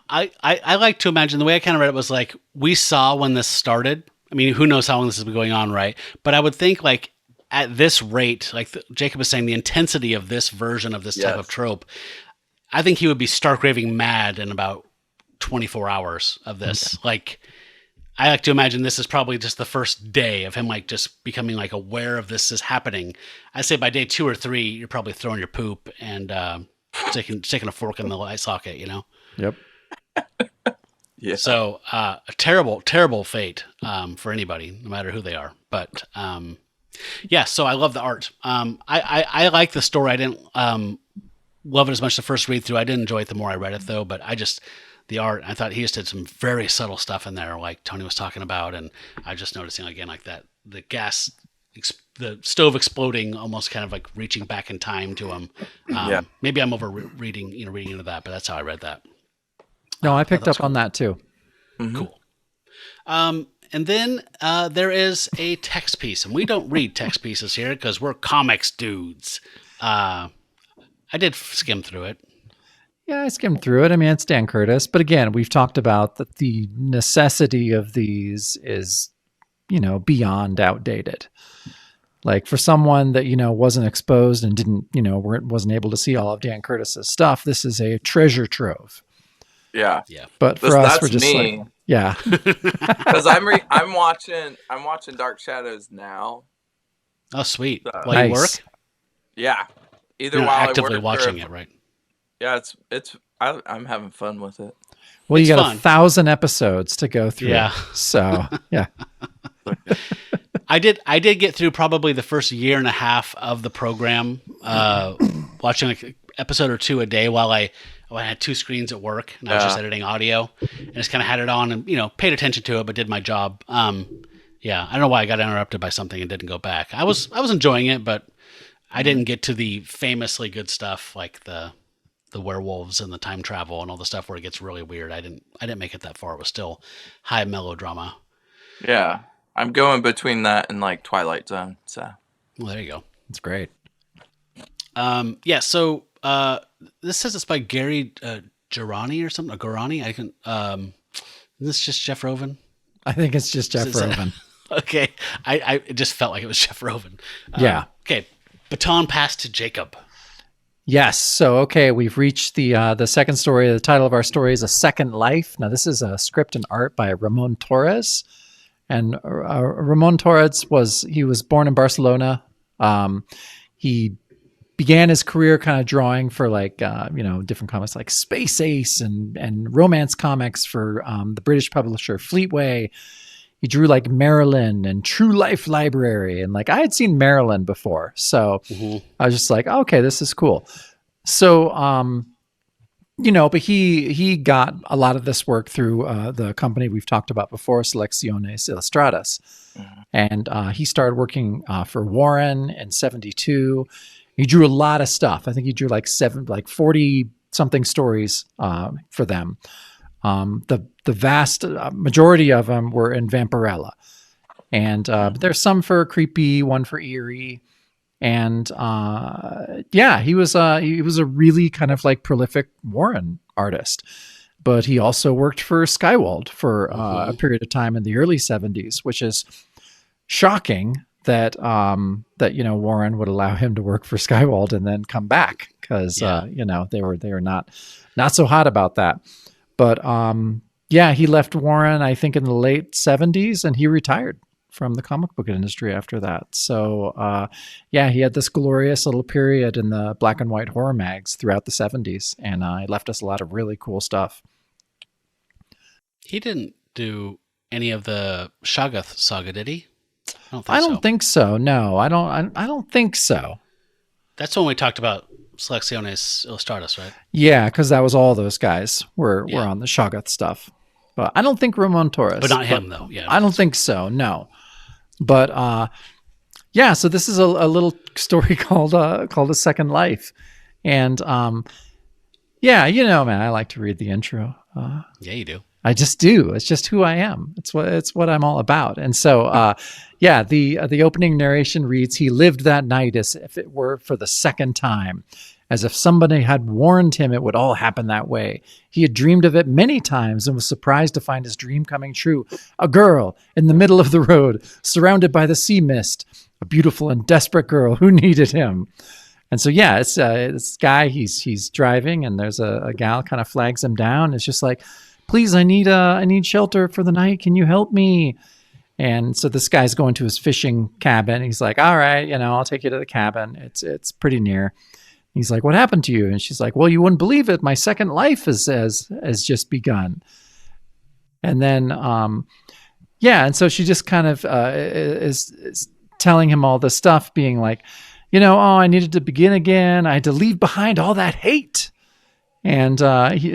S1: I like to imagine the way I kind of read it was like we saw when this started. I mean, who knows how long this has been going on, right? But I would think like at this rate, like Jacob was saying, the intensity of this version of this type of trope, I think he would be stark raving mad in about 24 hours of this. Okay. Like, I like to imagine this is probably just the first day of him like just becoming like aware of this is happening. I say by day 2 or 3, you're probably throwing your poop and sticking a fork in the eye socket, you know?
S2: Yep.
S1: Yeah. So a terrible, terrible fate for anybody, no matter who they are. But yeah, so I love the art. I like the story. I didn't love it as much the first read through. I did enjoy it the more I read it, though. But the art, I thought he just did some very subtle stuff in there, like Tony was talking about. And I was just noticing again, like that, the the stove exploding, almost kind of like reaching back in time to him. Maybe I'm over reading into that, but that's how I read that.
S2: No, I picked up on that too.
S1: Mm-hmm. Cool. And then there is a text piece, and we don't read text pieces here because we're comics dudes. I did skim through it.
S2: Yeah, I skimmed through it. I mean, it's Dan Curtis, but again, we've talked about that the necessity of these is, beyond outdated. Like for someone that, wasn't exposed and didn't, wasn't able to see all of Dan Curtis's stuff, this is a treasure trove.
S3: Yeah.
S2: But for us, we're just me. Like, yeah.
S3: Because I'm watching Dark Shadows now.
S1: Oh, sweet. While you work?
S3: Yeah. Either
S1: You're
S3: while
S1: actively
S3: I work
S1: watching it, right?
S3: Yeah, I'm having fun with it.
S2: Well, you got 1,000 episodes to go through. Yeah. So, yeah.
S1: I did get through probably the first year and a half of the program, watching like an episode or 2 a day while I had 2 screens at work and I was just editing audio and just kind of had it on and, paid attention to it, but did my job. I don't know why I got interrupted by something and didn't go back. I was enjoying it, but I didn't get to the famously good stuff like the werewolves and the time travel and all the stuff where it gets really weird. I didn't make it that far. It was still high melodrama.
S3: Yeah. I'm going between that and like Twilight Zone. So,
S1: well, there you go.
S2: That's great.
S1: So this says it's by Gary Girani or something. Girani. I can. Is this just Jeff Roven?
S2: I think it's just Jeff Roven.
S1: Okay. It just felt like it was Jeff Roven.
S2: Yeah.
S1: Okay. Baton passed to Jacob.
S2: Yes. So, okay, we've reached the second story. The title of our story is A Second Life. Now, this is a script and art by Ramon Torres. And Ramon Torres was born in Barcelona. He began his career kind of drawing for like, different comics like Space Ace and romance comics for the British publisher Fleetway. He drew like Marilyn and True Life Library. And like I had seen Marilyn before. So I was just like, okay, this is cool. So, but he got a lot of this work through the company we've talked about before, Selecciones Ilustradas. And he started working for Warren in 1972. He drew a lot of stuff. I think he drew like 40 something stories for them. The vast majority of them were in Vampirella. And there's some for Creepy, one for Eerie. And he was a really kind of like prolific Warren artist. But he also worked for Skywald for a period of time in the early 70s, which is shocking that Warren would allow him to work for Skywald and then come back because they were not so hot about that. But he left Warren, I think, in the late 70s, and he retired from the comic book industry after that. So, he had this glorious little period in the black and white horror mags throughout the 70s, and he left us a lot of really cool stuff. He
S1: didn't do any of the Shoggoth saga, did he?
S2: I don't think so. No, I don't think so.
S1: That's when we talked about Selecciones Ilustradas, right?
S2: Yeah, because that was all those guys were on the Shoggoth stuff. But I don't think Ramon Torres.
S1: But not him, though. Yeah,
S2: I don't think so, no. But, so this is a little story called A Second Life. And, man, I like to read the intro.
S1: Yeah, you do.
S2: I just do. It's just who I am. It's what I'm all about. And so, the opening narration reads, "He lived that night as if it were for the second time, as if somebody had warned him it would all happen that way. He had dreamed of it many times and was surprised to find his dream coming true. A girl in the middle of the road, surrounded by the sea mist, a beautiful and desperate girl who needed him. And so, yeah, it's this guy, he's driving, and there's a gal kind of flags him down. It's just like, please, I need shelter for the night. Can you help me? And so this guy's going to his fishing cabin. He's like, all right, I'll take you to the cabin. It's pretty near. He's like, what happened to you? And she's like, well, you wouldn't believe it. My second life has just begun. And then, and so she just kind of is telling him all this stuff, being like, I needed to begin again. I had to leave behind all that hate. And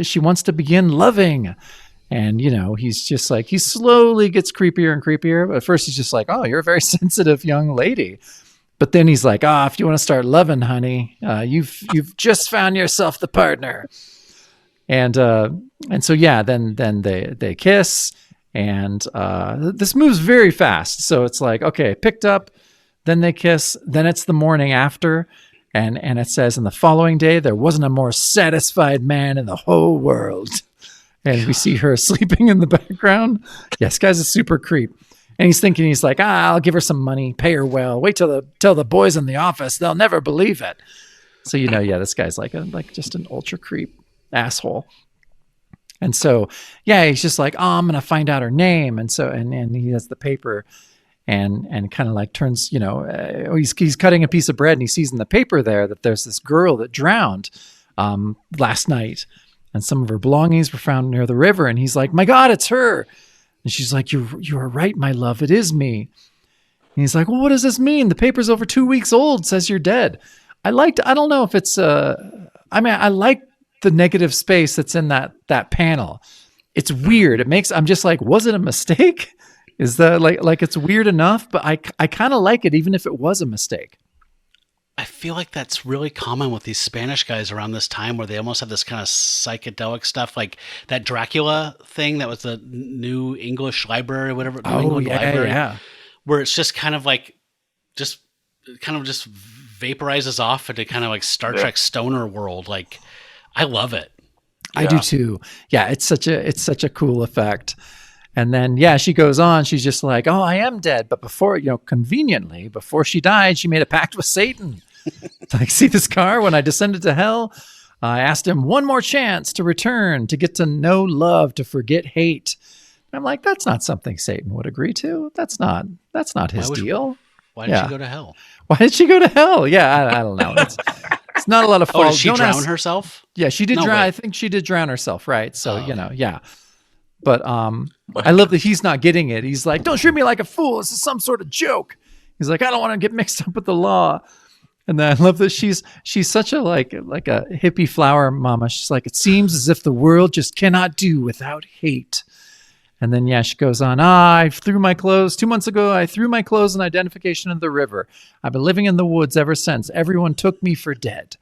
S2: she wants to begin loving. And, he's just like, he slowly gets creepier and creepier. But at first he's just like, oh, you're a very sensitive young lady. But then he's like, if you want to start loving, honey, you've just found yourself the partner. And so, then they kiss, and this moves very fast. So it's like, okay, picked up, then they kiss, then it's the morning after. And it says, in the following day, there wasn't a more satisfied man in the whole world. And we see her sleeping in the background. Yes, guy's a super creep. And he's like, I'll give her some money, pay her well. Wait till the boys in the office, they'll never believe it. So, this guy's like just an ultra creep asshole. And so, he's just like, I'm going to find out her name. And so, and he has the paper and kind of like turns, he's cutting a piece of bread, and he sees in the paper there that there's this girl that drowned last night. And some of her belongings were found near the river. And he's like, my God, it's her. And she's like, you are right, my love. It is me. And he's like, well, what does this mean? The paper's over 2 weeks old, says you're dead. I don't know if it's, I like the negative space that's in that panel. It's weird. I'm just like, was it a mistake? Is that like it's weird enough, but I kind of like it, even if it was a mistake.
S1: I feel like that's really common with these Spanish guys around this time, where they almost have this kind of psychedelic stuff, like that Dracula thing that was the New English Library, whatever. New England Library, where it's just kind of like, just vaporizes off into kind of like Star Trek stoner world. Like, I love it.
S2: I do too. Yeah, it's such a cool effect. And then, she goes on. She's just like, oh, I am dead. But before, conveniently, before she died, she made a pact with Satan. Like, see this car? When I descended to hell, I asked him one more chance to return, to get to know love, to forget hate. I'm like, that's not something Satan would agree to. That's not his deal.
S1: Why did she go to hell?
S2: Why did she go to hell? Yeah, I don't know. It's not a lot of fault.
S1: Did she drown herself?
S2: Yeah, she did drown. I think she did drown herself, right? So, yeah. But I love that he's not getting it. He's like, don't treat me like a fool. This is some sort of joke. He's like, I don't want to get mixed up with the law. And then I love that she's such a like a hippie flower mama. She's like, it seems as if the world just cannot do without hate. And then, she goes on, I threw my clothes 2 months ago. I threw my clothes in identification in the river. I've been living in the woods ever since. Everyone took me for dead.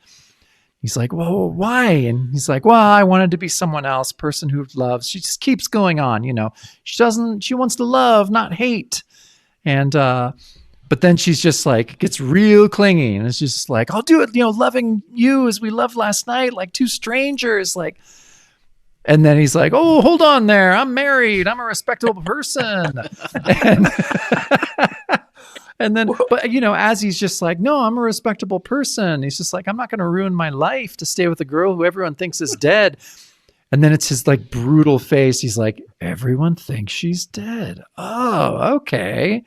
S2: He's like, well, why? And he's like, well, I wanted to be someone else, person who loves. She just keeps going on, she wants to love, not hate. And, but then she's just like, gets real clingy. And it's just like, I'll do it, loving you as we loved last night, like two strangers, like. And then he's like, oh, hold on there. I'm married. I'm a respectable person. And then, but as he's just like, no, I'm a respectable person. He's just like, I'm not going to ruin my life to stay with a girl who everyone thinks is dead. And then it's his like brutal face. He's like, everyone thinks she's dead. Oh, okay.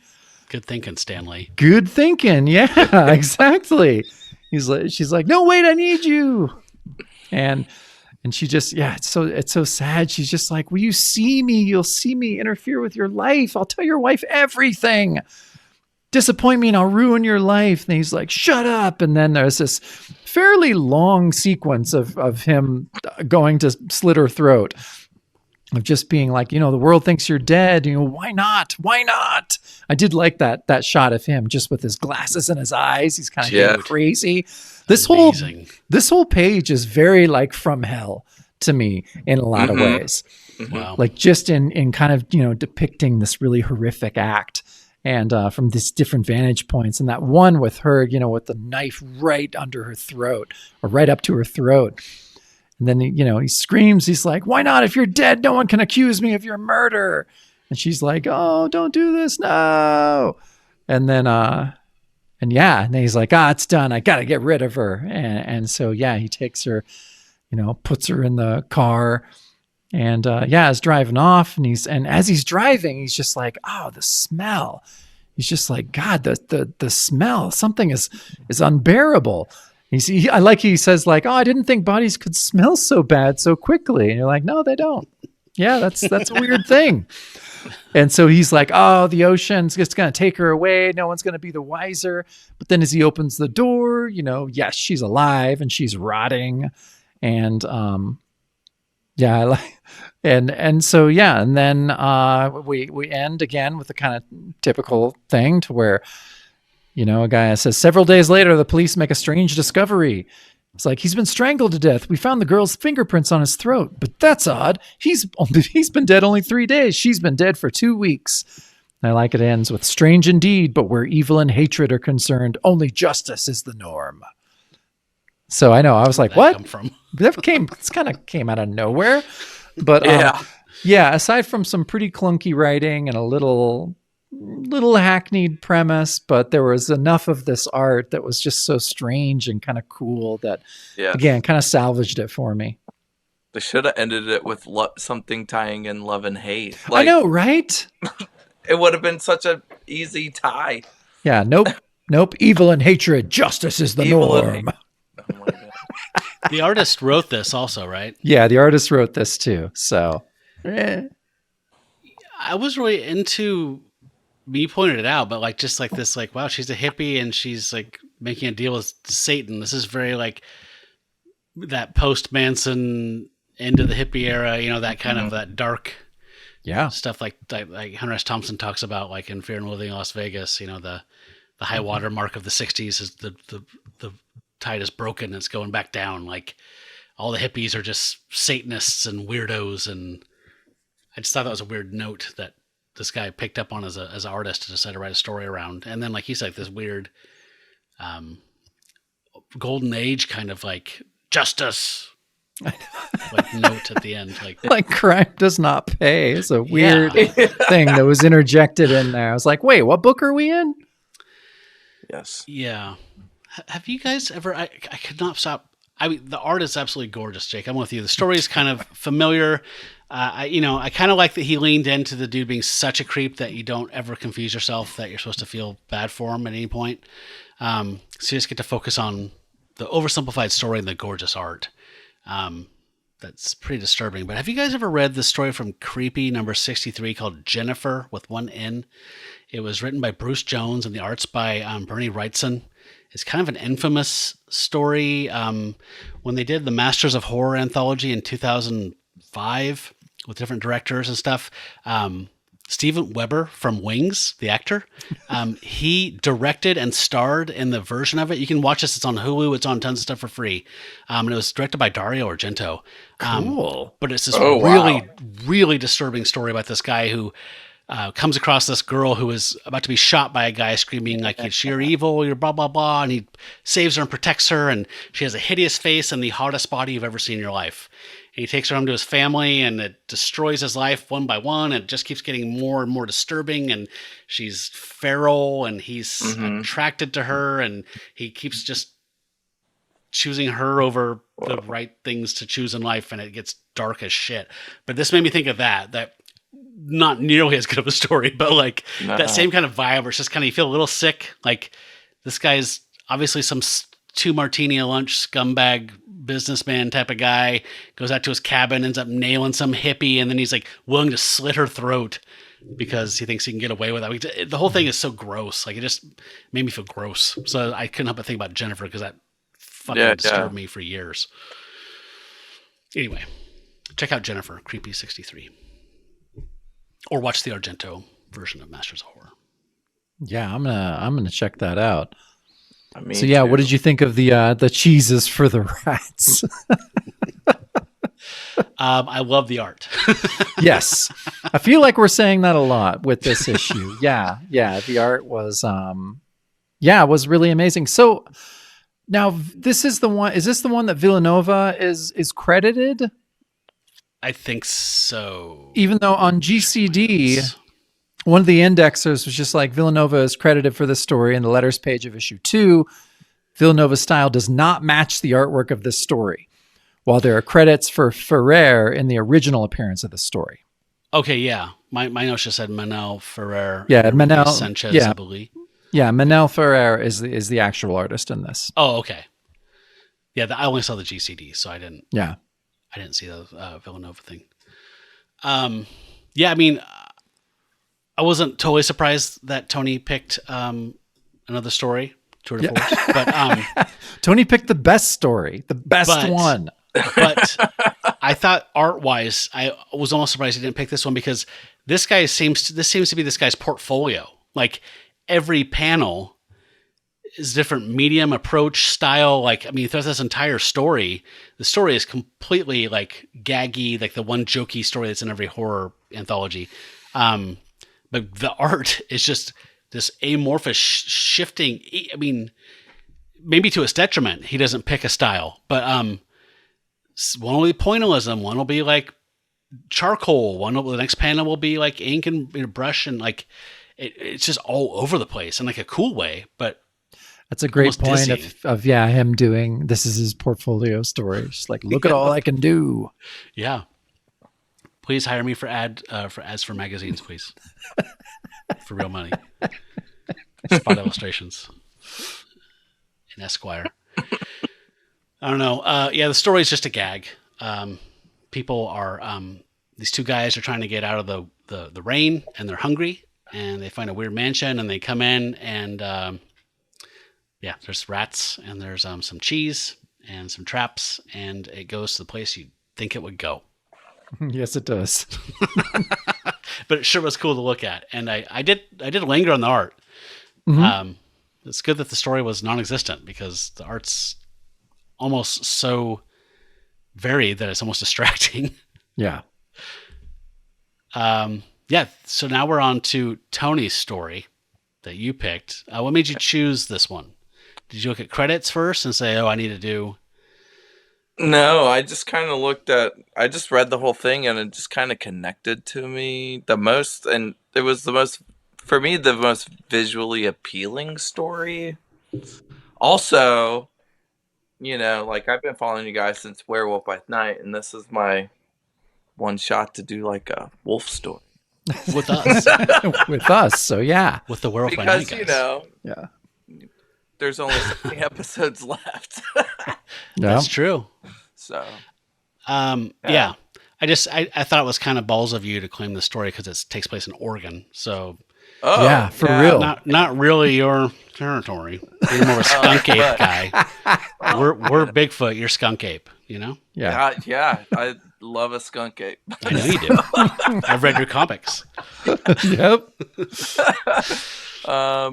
S1: Good thinking, Stanley.
S2: Good thinking. Yeah, exactly. She's like, no, wait, I need you. And she just, it's so sad. She's just like, will you see me? You'll see me interfere with your life. I'll tell your wife everything. Disappoint me and I'll ruin your life. And he's like, shut up. And then there's this fairly long sequence of him going to slit her throat, of just being like, the world thinks you're dead. Why not? Why not? I did like that shot of him just with his glasses in his eyes. He's kind of getting crazy. This whole page is very like From Hell to me in a lot of ways.
S1: Wow.
S2: Like just in kind of, depicting this really horrific act. and from these different vantage points. And that one with her, with the knife right under her throat, or right up to her throat. And then, he screams. He's like, "Why not? If you're dead, no one can accuse me of your murder." And she's like, "Oh, don't do this. No." And then, and then he's like, "It's done. I got to get rid of her." And so, he takes her, puts her in the car, and is driving off. And as he's driving, he's just like, "Oh, the smell." He's just like, "God, the smell, something is unbearable." He says like, "Oh, I didn't think bodies could smell so bad so quickly." And you're like, "No, they don't." Yeah, that's a weird thing. And so he's like, "Oh, the ocean's just going to take her away. No one's going to be the wiser." But then as he opens the door, yes, she's alive and she's rotting. And and then we end again with the kind of typical thing to where, a guy says, "Several days later, the police make a strange discovery. It's like, he's been strangled to death. We found the girl's fingerprints on his throat, but that's odd. He's been dead only 3 days. She's been dead for 2 weeks." And I like it ends with, "Strange indeed, but where evil and hatred are concerned, only justice is the norm." So I know, I was like, what? That kind of came out of nowhere. But aside from some pretty clunky writing and a little hackneyed premise, but there was enough of this art that was just so strange and kind of cool that, again, kind of salvaged it for me.
S3: They should have ended it with something tying in love and hate.
S2: I know, right?
S3: It would have been such an easy tie.
S2: Yeah, nope. Evil and hatred, justice is the norm.
S3: Oh my God.
S1: The artist wrote this also, right?
S2: Yeah, the artist wrote this too. So
S1: I was really into, you pointed it out, but just like this, like, wow, she's a hippie and she's like making a deal with Satan. This is very like that post-Manson end of the hippie era, that kind of that dark stuff like Hunter S. Thompson talks about, like in Fear and Loathing in Las Vegas, the high water mark of the 60s is the tide is broken and it's going back down. Like all the hippies are just Satanists and weirdos. And I just thought that was a weird note that this guy picked up on as an artist to decide to write a story around. And then, like he said, this weird golden age kind of like justice like note at the end.
S2: Like crime does not pay. It's a weird thing that was interjected in there. I was like, wait, what book are we in?
S3: Yes.
S1: Yeah. Have you guys ever, I could not stop. I mean, the art is absolutely gorgeous, Jake. I'm with you. The story is kind of familiar. I kind of like that he leaned into the dude being such a creep that you don't ever confuse yourself that you're supposed to feel bad for him at any point. So you just get to focus on the oversimplified story and the gorgeous art. That's pretty disturbing. But have you guys ever read the story from Creepy number 63 called Jennifer with one N? It was written by Bruce Jones and the art's by Bernie Wrightson. It's kind of an infamous story. When they did the Masters of Horror anthology in 2005 with different directors and stuff, Steven Weber from Wings, the actor, he directed and starred in the version of it. You can watch this. It's on Hulu. It's on tons of stuff for free. And it was directed by Dario Argento.
S2: Cool.
S1: But it's this really, really disturbing story about this guy who comes across this girl who is about to be shot by a guy screaming like, "You're evil, you're blah, blah, blah." And he saves her and protects her. And she has a hideous face and the hottest body you've ever seen in your life. And he takes her home to his family and it destroys his life one by one. And it just keeps getting more and more disturbing. And she's feral and he's attracted to her. And he keeps just choosing her over the right things to choose in life. And it gets dark as shit. But this made me think of that not nearly as good of a story, but like that same kind of vibe where it's just kind of, you feel a little sick. Like this guy's obviously some 2 martini a lunch scumbag businessman type of guy, goes out to his cabin, ends up nailing some hippie. And then he's like willing to slit her throat because he thinks he can get away with it. The whole thing is so gross. Like it just made me feel gross. So I couldn't help but think about Jennifer because that fucking disturbed me for years. Anyway, check out Jennifer, Creepy 63. Or watch the Argento version of Masters of Horror. Yeah,
S2: I'm gonna check that out. So yeah, what did you think of the cheeses for the rats?
S1: I love the art.
S2: Yes. I feel like we're saying that a lot with this issue. Yeah. The art was, was really amazing. So now this is the one, is this the one that Villanova is credited?
S1: I think so.
S2: Even though on GCD, one of the indexers was just like, Villanova is credited for this story in the letters page of issue 2. Villanova's style does not match the artwork of this story, while there are credits for Ferrer in the original appearance of the story.
S1: Okay, yeah. My notes just said Manel Ferrer.
S2: Yeah, Manel
S1: Sanchez, I believe.
S2: Yeah, Manel Ferrer is the actual artist in this.
S1: Oh, okay. Yeah, I only saw the GCD, so I didn't.
S2: Yeah,
S1: I didn't see the Villanova thing. Yeah, I mean, I wasn't totally surprised that Tony picked another story, Tour de Force, but
S2: Tony picked the best story, the best one.
S1: But I thought art-wise, I was almost surprised he didn't pick this one because this seems to be this guy's portfolio. Like every panel is different medium, approach, style. Like, I mean, throughout this entire story, the story is completely like gaggy, like the one jokey story that's in every horror anthology. But the art is just this amorphous shifting. I mean, maybe to his detriment, he doesn't pick a style, but one will be pointillism, one will be like charcoal, the next panel will be like ink and brush, and like it's just all over the place in like a cool way. But
S2: that's a great point of him doing this is his portfolio story. Just like, look at all I can do.
S1: Yeah. Please hire me for ads for magazines, please. For real money. Spot illustrations in Esquire. I don't know. The story is just a gag. People are these two guys are trying to get out of the rain, and they're hungry, and they find a weird mansion, and they come in, and there's rats, and there's some cheese and some traps, and it goes to the place you'd think it would go.
S2: Yes, it does.
S1: But it sure was cool to look at, and I did linger on the art.
S2: Mm-hmm.
S1: It's good that the story was non-existent because the art's almost so varied that it's almost distracting.
S2: Yeah.
S1: So now we're on to Tony's story that you picked. What made you choose this one? Did you look at credits first and say, I need to do...
S3: No, I just kind of I just read the whole thing and it just kind of connected to me the most. And it was for me, the most visually appealing story. Also, like I've been following you guys since Werewolf by Night, and this is my one shot to do like a wolf story.
S1: With us.
S2: With us, so yeah.
S1: With the Werewolf by Night guys.
S2: Yeah.
S3: There's only so many episodes left.
S1: That's true.
S3: So,
S1: I thought it was kind of balls of you to claim the story because it takes place in Oregon. So,
S2: real.
S1: Not really your territory. You're more a skunk ape guy. We're Bigfoot. You're skunk ape.
S2: Yeah.
S3: I love a skunk ape.
S1: I know you do. I've read your comics.
S2: Yep.
S3: I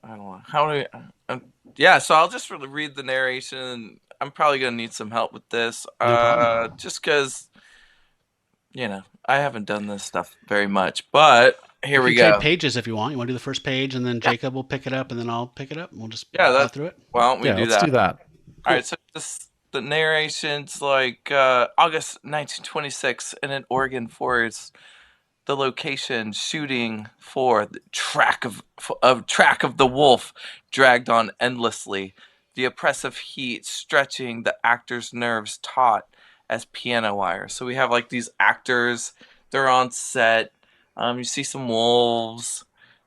S3: don't know so I'll just really read the narration. I'm probably gonna need some help with this, just because I haven't done this stuff very much. But here we go.
S1: Trade pages if you want. You want to do the first page, and then Jacob will pick it up, and then I'll pick it up, and we'll just go through it.
S3: Why don't we do that?
S2: Let's do that.
S3: Cool. All right. So the narration's like August 1926 in an Oregon forest. The location shooting for the track of the wolf dragged on endlessly. The oppressive heat stretching the actors' nerves taut as piano wire. So we have like these actors, they're on set. You see some wolves.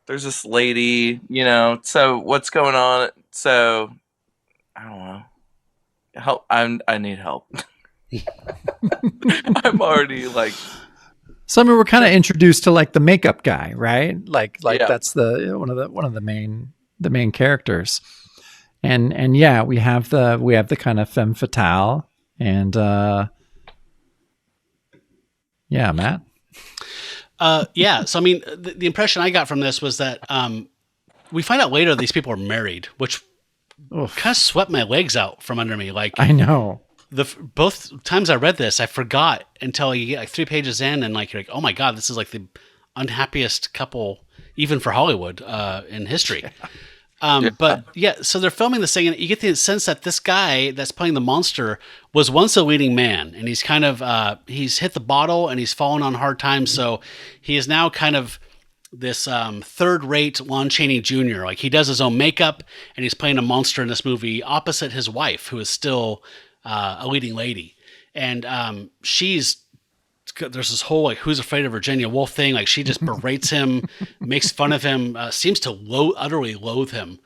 S3: There's this lady, So what's going on? So I don't know. Help! I need help. I'm already like.
S2: So I mean, we're kind of introduced to like the makeup guy, right? Like that's one of the main characters, and we have the kind of femme fatale, and Matt.
S1: So I mean, the impression I got from this was that we find out later these people are married, which kind of swept my legs out from under me. Like
S2: I know
S1: both times I read this, I forgot until you get like 3 pages in, and like you're like, oh my god, this is like the unhappiest couple even for Hollywood in history. But yeah, so they're filming this thing, and you get the sense that this guy that's playing the monster was once a leading man, and he's kind of he's hit the bottle and he's fallen on hard times, so he is now kind of this third-rate Lon Chaney Jr. Like, he does his own makeup, and he's playing a monster in this movie opposite his wife, who is still a leading lady. And there's this whole, like, Who's Afraid of Virginia Woolf thing. Like, she just berates him, makes fun of him, seems to utterly loathe him.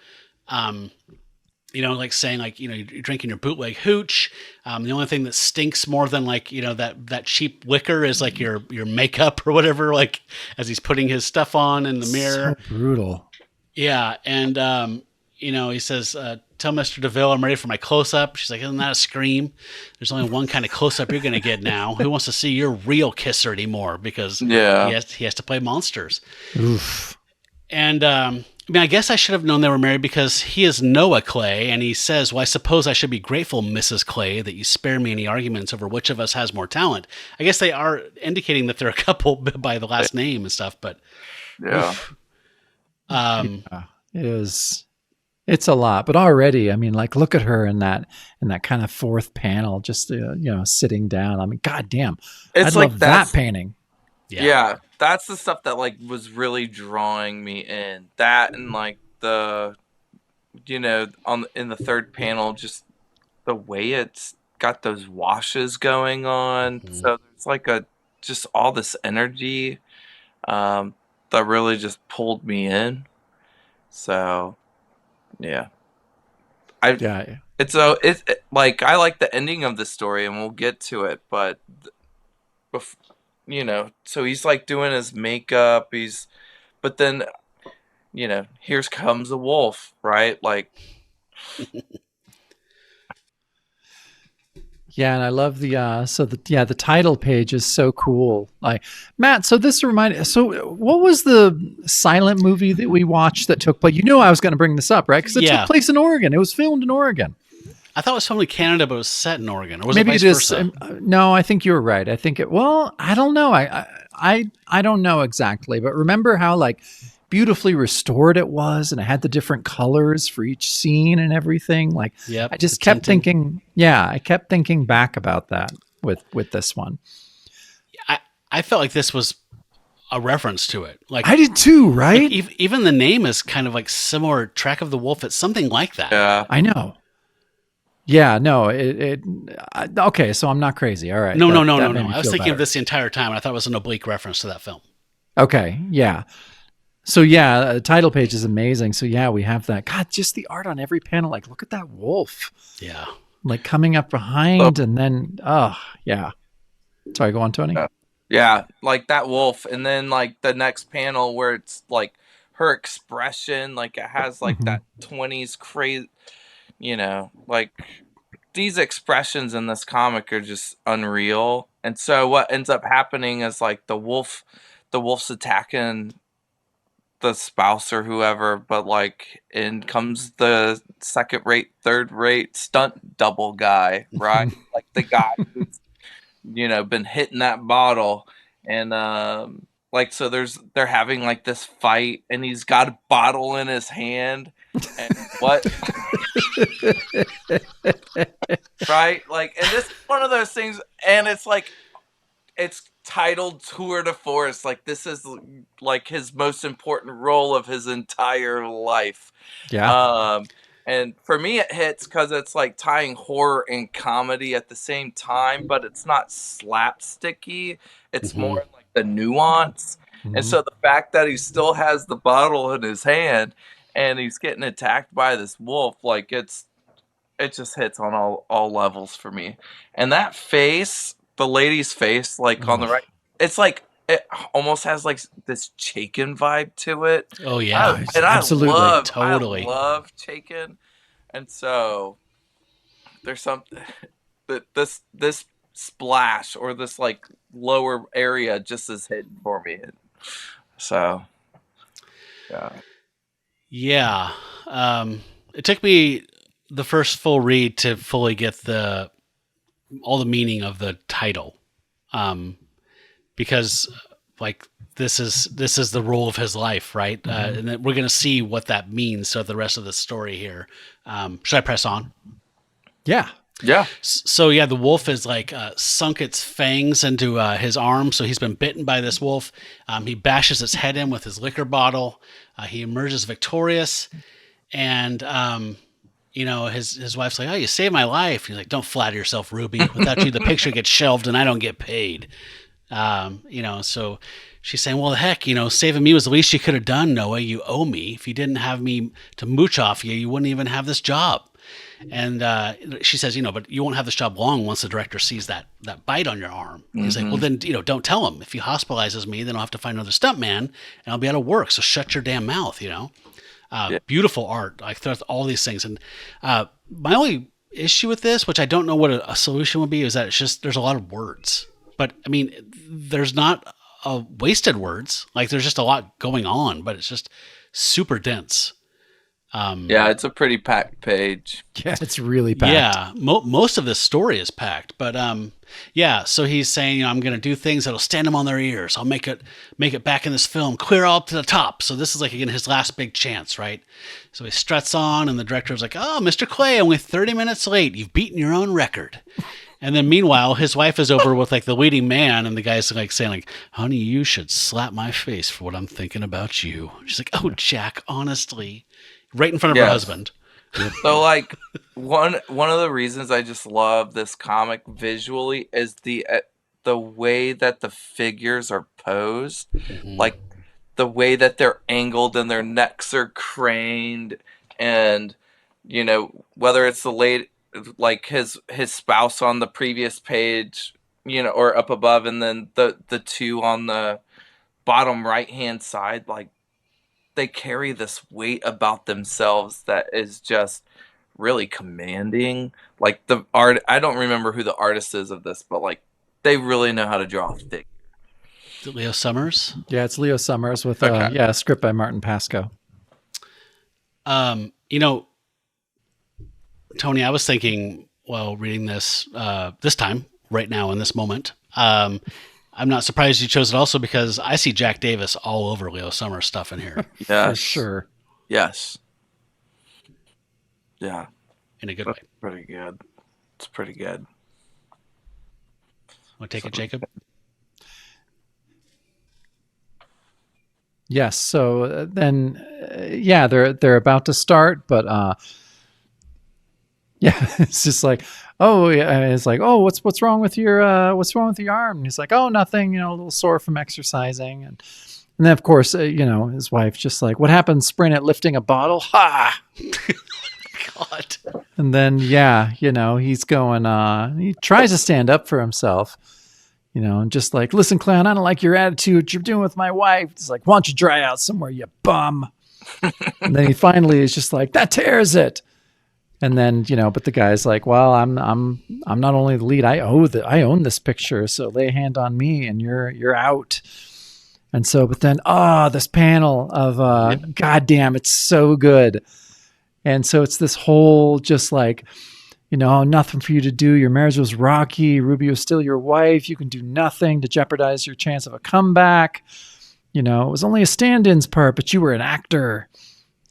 S1: Like saying, like, you're drinking your bootleg hooch. The only thing that stinks more than, like, that cheap liquor is like your makeup or whatever, like, as he's putting his stuff on in the mirror.
S2: So brutal.
S1: Yeah. And, he says, tell Mr. DeVille I'm ready for my close-up. She's like, isn't that a scream? There's only one kind of close-up you're going to get now. Who wants to see your real kisser anymore? Because he has to play monsters.
S2: Oof.
S1: And, I guess I should have known they were married because he is Noah Clay, and he says, well, I suppose I should be grateful, Mrs. Clay, that you spare me any arguments over which of us has more talent. I guess they are indicating that they're a couple by the last name and stuff, but...
S3: Yeah.
S2: It's a lot, but already, like, look at her in that kind of fourth panel, just, sitting down. goddamn,
S3: I'd
S2: like love that painting.
S3: Yeah, that's the stuff that, like, was really drawing me in. That and, like, the, in the third panel, just the way it's got those washes going on. Mm-hmm. So it's like just all this energy that really just pulled me in. So, yeah. It's like, I like the ending of the story, and we'll get to it, but so he's, like, doing his makeup, but then, here comes a wolf, right? Like,
S2: yeah, and I love the title page is so cool. Like, Matt, so what was the silent movie that we watched that took place? I was going to bring this up, right? Because it took place in Oregon. It was filmed in Oregon.
S1: I thought it was filmed in Canada, but it was set in Oregon. Or was
S2: maybe
S1: it vice versa?
S2: No, I think you were right. I think I don't know. I don't know exactly, but remember how, like, beautifully restored it was, and it had the different colors for each scene and everything. Like, I just kept thinking, I kept thinking back about that with this one.
S1: I felt like this was a reference to it. Like,
S2: I did too, right?
S1: Like, even the name is kind of like similar. Track of the Wolf. It's something like that.
S3: Yeah,
S2: I know. Yeah, no, okay, so I'm not crazy. All right.
S1: No. I was thinking of this the entire time, and I thought it was an oblique reference to that film.
S2: Okay, yeah. So, the title page is amazing. So, we have that. God, just the art on every panel. Like, look at that wolf.
S1: Yeah.
S2: Like, coming up behind, and then, yeah. Sorry, go on, Tony.
S3: Yeah, like that wolf. And then, like, the next panel where it's, like, her expression, like, it has, like, that 20s crazy, like, these expressions in this comic are just unreal. And so what ends up happening is, like, the wolf's attacking the spouse or whoever, but, like, in comes the second-rate, third-rate stunt double guy, right? Like, the guy who's, been hitting that bottle, and like, so they're having, like, this fight, and he's got a bottle in his hand, and what? Right? Like, and this is one of those things, and it's like, it's titled Tour de Force. Like, this is, like, his most important role of his entire life.
S2: Yeah.
S3: And for me, it hits because it's, like, tying horror and comedy at the same time, but it's not slapsticky. It's more like the nuance. And so the fact that he still has the bottle in his hand and he's getting attacked by this wolf, like, it just hits on all levels for me. And that face, the lady's face, like, on the right, it's like, it almost has, like, this Chaykin vibe to it.
S1: Oh yeah,
S2: absolutely,
S1: totally.
S3: I love Chaykin, and so there's something that this splash or this, like, lower area just is hidden for me. So
S1: yeah, it took me the first full read to fully get the meaning of the title, because like this is the role of his life, right? And then we're gonna see what that means. So the rest of the story here. Should I press on?
S2: Yeah.
S3: Yeah.
S1: So yeah, the wolf is like sunk its fangs into his arm. So he's been bitten by this wolf. He bashes its head in with his liquor bottle. He emerges victorious, and his wife's like, "Oh, you saved my life." He's like, "Don't flatter yourself, Ruby. Without you, the picture gets shelved, and I don't get paid." So she's saying, "Well, heck, saving me was the least you could have done, Noah. You owe me. If you didn't have me to mooch off you, you wouldn't even have this job." And she says, "But you won't have this job long once the director sees that bite on your arm." He's like, "Well, then, don't tell him. If he hospitalizes me, then I'll have to find another stuntman, and I'll be out of work. So shut your damn mouth, Beautiful art, like throughout all these things. And my only issue with this, which I don't know what a solution would be, is that it's just there's a lot of words. But I mean, there's not wasted words. Like there's just a lot going on, but it's just super dense.
S3: Yeah, it's a pretty packed page.
S2: Yeah, it's really packed.
S1: Yeah, most of this story is packed, but so he's saying, I'm going to do things that'll stand them on their ears. I'll make it back in this film, clear all up to the top. So this is like, again, his last big chance, right? So he struts on, and the director's like, "Oh, Mr. Clay, only 30 minutes late. You've beaten your own record." And then meanwhile, his wife is over with like the leading man, and the guy's like saying like, "Honey, you should slap my face for what I'm thinking about you." She's like, "Oh, Jack, honestly." Right in front of her husband.
S3: So like one of the reasons I just love this comic visually is the way that the figures are posed, like the way that they're angled and their necks are craned, and whether it's the late like his spouse on the previous page, or up above, and then the two on the bottom right hand side, like they carry this weight about themselves that is just really commanding. Like the art, I don't remember who the artist is of this, but like they really know how to draw a figure.
S1: Is it Leo Summers?
S2: Yeah, it's Leo Summers with a script by Martin Pasco.
S1: Tony, I was thinking while reading this this time, right now in this moment, I'm not surprised you chose it also because I see Jack Davis all over Leo Summers stuff in here.
S3: Yeah,
S2: for sure.
S3: Yes. Yeah.
S1: In a good way.
S3: Pretty good. It's pretty good.
S1: Want to take it, Jacob?
S2: Yes. So then, they're about to start, but it's just like, oh, yeah, it's like, oh, what's wrong with your arm? And he's like, oh, nothing, a little sore from exercising, and then of course, his wife's just like, what happened, sprint at lifting a bottle? Ha!
S1: God.
S2: And then he's going, he tries to stand up for himself, and just like, listen, clown, I don't like your attitude, what you're doing with my wife. He's like, why don't you dry out somewhere, you bum? And then he finally is just like, that tears it. And then, but the guy's like, well, I'm not only the lead, I own this picture. So lay a hand on me and you're out. And so, but then, this panel of, goddamn, it's so good. And so it's this whole, just like, nothing for you to do. Your marriage was rocky. Ruby was still your wife. You can do nothing to jeopardize your chance of a comeback. It was only a stand-in's part, but you were an actor.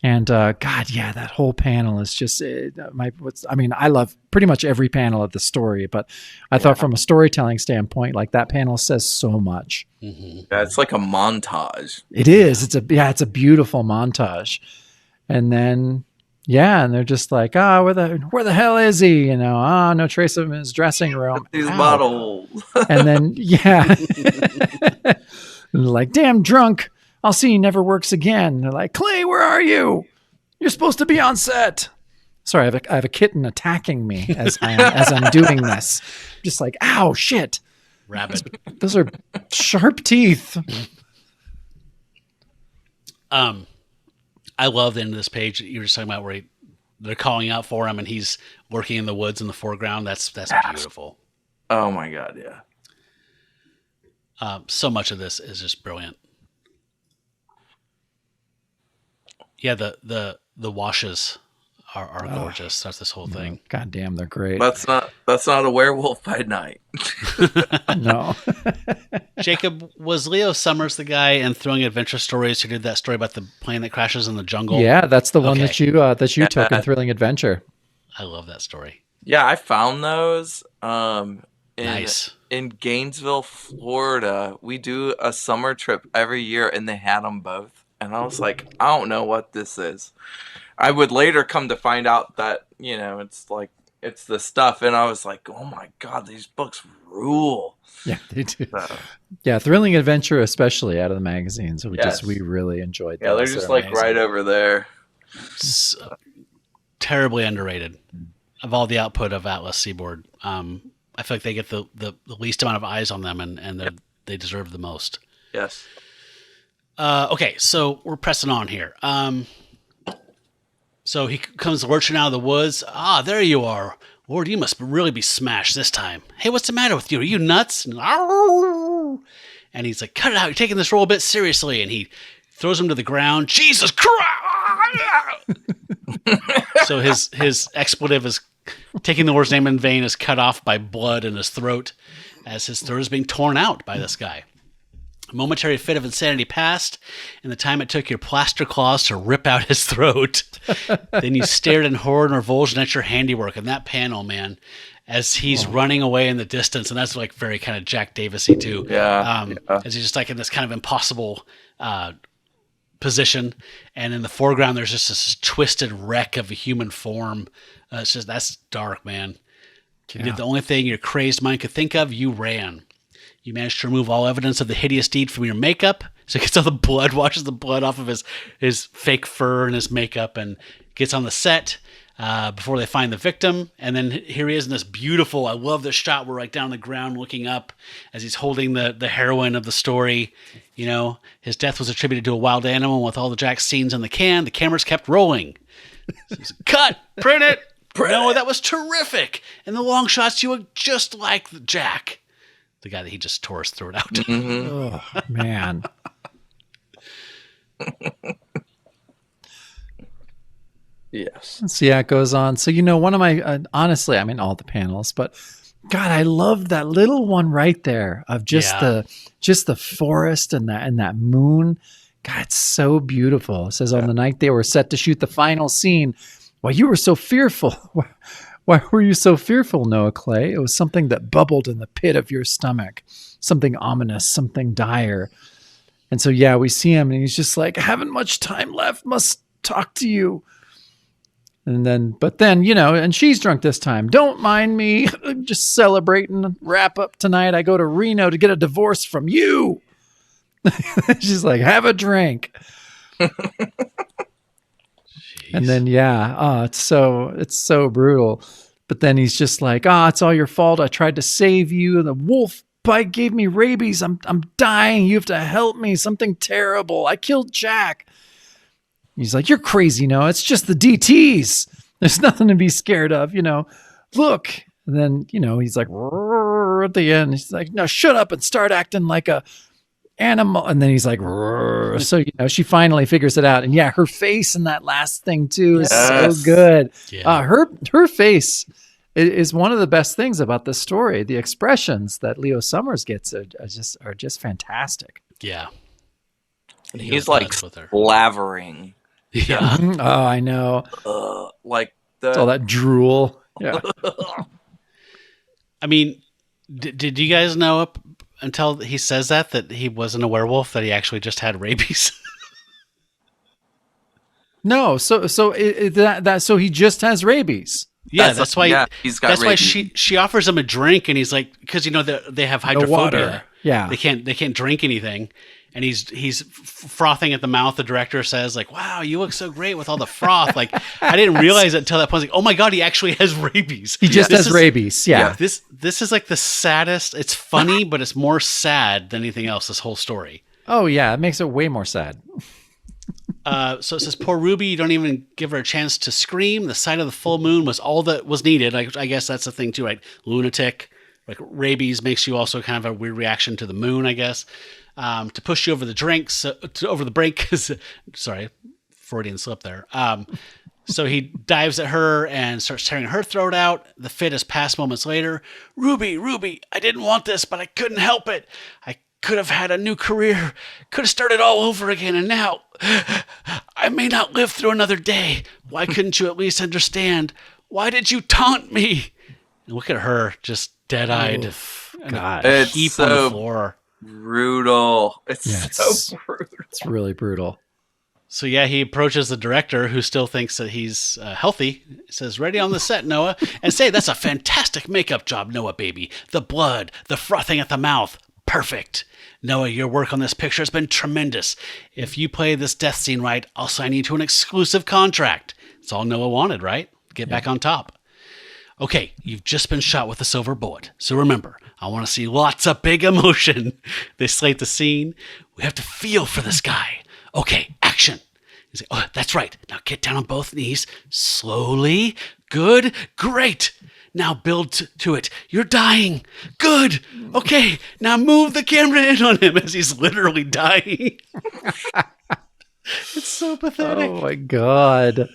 S2: And that whole panel is just I love pretty much every panel of the story, but I thought from a storytelling standpoint, like that panel says so much.
S3: Mm-hmm. Yeah, it's like a montage.
S2: It is. It's a beautiful montage. And then and they're just like, where the hell is he? No trace of him in his dressing room.
S3: These bottles.
S2: And then and like, damn drunk. I'll see he never works again. They're like, Clay, where are you? You're supposed to be on set. Sorry, I have a kitten attacking me as I'm doing this. Just like, ow, shit.
S1: Rabbit.
S2: Those are sharp teeth.
S1: I love the end of this page you were just talking about where they're calling out for him and he's working in the woods in the foreground. That's beautiful.
S3: Oh my God, yeah.
S1: So much of this is just brilliant. Yeah, the washes are gorgeous. That's this whole thing.
S2: God damn, they're great.
S3: That's not a Werewolf by Night.
S2: No.
S1: Jacob, was Leo Summers the guy in Thrilling Adventure Stories who did that story about the plane that crashes in the jungle?
S2: Yeah, that's the one that you took in Thrilling Adventure.
S1: I love that story.
S3: Yeah, I found those.
S1: Nice.
S3: In Gainesville, Florida, we do a summer trip every year, and they had them both. And I was like, I don't know what this is. I would later come to find out that, it's the stuff. And I was like, oh my God, these books rule.
S2: Yeah, they do. Yeah, Thrilling Adventure, especially out of the magazines. We really enjoyed those.
S3: Yeah, they're just like
S2: amazing.
S3: right over there.
S1: Terribly underrated of all the output of Atlas Seaboard. I feel like they get the least amount of eyes on them, and they deserve the most.
S3: Yes.
S1: Okay, so we're pressing on here. So he comes lurching out of the woods. Ah, there you are. Lord, you must really be smashed this time. Hey, what's the matter with you? Are you nuts? And he's like, cut it out. You're taking this role a bit seriously. And he throws him to the ground. Jesus Christ! So his expletive is taking the Lord's name in vain is cut off by blood in his throat as his throat is being torn out by this guy. A momentary fit of insanity passed, and the time it took your plaster claws to rip out his throat. Then you stared in horror and revulsion at your handiwork. And that panel, man, as he's running away in the distance, and that's like very kind of Jack Davis-y too.
S3: Yeah.
S1: As he's just like in this kind of impossible position, and in the foreground there's just this twisted wreck of a human form. That's dark, man. You did the only thing your crazed mind could think of. You ran. You managed to remove all evidence of the hideous deed from your makeup. So he gets all the blood, washes the blood off of his fake fur and his makeup, and gets on the set before they find the victim. And then here he is in this beautiful, I love this shot. We're like down on the ground looking up as he's holding the heroine of the story. You know, his death was attributed to a wild animal. With all the Jack scenes in the can, the cameras kept rolling. So he's, cut, print it. No, that was terrific. And the long shots, you look just like Jack. The guy that he just tore his throat out.
S3: Mm-hmm.
S2: Oh, man.
S3: Yes.
S2: So yeah, it goes on. So, one of my, honestly, I mean, all the panels, but God, I love that little one right there of just the forest and that moon. God, it's so beautiful. It says on the night they were set to shoot the final scene, why you were so fearful. Why were you so fearful, Noah Clay? It was something that bubbled in the pit of your stomach, something ominous, something dire. And so, yeah, we see him and he's just like, haven't much time left, must talk to you. But then, and she's drunk this time. Don't mind me, just celebrating, wrap up tonight. I go to Reno to get a divorce from you. She's like, have a drink. And then, it's so brutal. But then he's just like, it's all your fault. I tried to save you. The wolf bite gave me rabies. I'm dying. You have to help me. Something terrible. I killed Jack. He's like, you're crazy, Noah. It's just the DTs. There's nothing to be scared of, Look. And then, he's like, at the end, he's like, no, shut up and start acting like a animal. And then he's like, so she finally figures it out. And her face in that last thing too is so good. Her face is one of the best things about this story. The expressions that Leo Summers gets are just fantastic.
S1: Yeah,
S3: and he's like slavering.
S1: Yeah.
S2: Oh, I know.
S3: Like
S2: all that drool. Yeah.
S1: I mean, did you guys know until he says that he wasn't a werewolf, that he actually just had rabies?
S2: No, so he just has rabies.
S1: Yeah, that's why.
S3: He's got.
S1: That's
S3: rabies.
S1: why she offers him a drink, and he's like, because they have hydrophobia.
S2: Yeah,
S1: they can't drink anything, and he's frothing at the mouth. The director says like, "Wow, you look so great with all the froth." Like, I didn't realize it until that point. Like, oh my God, he actually has rabies.
S2: He just has rabies. Yeah.
S1: This is like the saddest. It's funny, but it's more sad than anything else. This whole story.
S2: Oh yeah, it makes it way more sad.
S1: So it says, poor Ruby, you don't even give her a chance to scream. The sight of the full moon was all that was needed. I guess that's the thing too, right? Lunatic, like rabies makes you also kind of a weird reaction to the moon, I guess. To push you over the brink, sorry, Freudian slip there. So he dives at her and starts tearing her throat out. The fit is past moments later. Ruby, I didn't want this, but I couldn't help it. I could have had a new career, could have started all over again, and now I may not live through another day. Why couldn't you at least understand? Why did you taunt me? And look at her, just dead-eyed.
S2: God.
S3: It's
S1: Heap
S3: so
S1: on the floor.
S3: brutal. It's so brutal.
S2: It's really brutal.
S1: So yeah, he approaches the director, who still thinks that he's healthy. He says, "Ready on the set, Noah," and say, "That's a fantastic makeup job, Noah, baby. The blood, the frothing at the mouth, perfect. Noah, your work on this picture has been tremendous. If you play this death scene right, I'll sign you to an exclusive contract." It's all Noah wanted, right? Get back on top. "Okay, you've just been shot with a silver bullet. So remember, I want to see lots of big emotion." They slate the scene. "We have to feel for this guy. Okay, action." He's like, "Oh, that's right. Now get down on both knees. Slowly. Good. Great. Now build to it. You're dying. Good. Okay, now move the camera in on him as he's literally dying." It's so pathetic.
S2: Oh my God.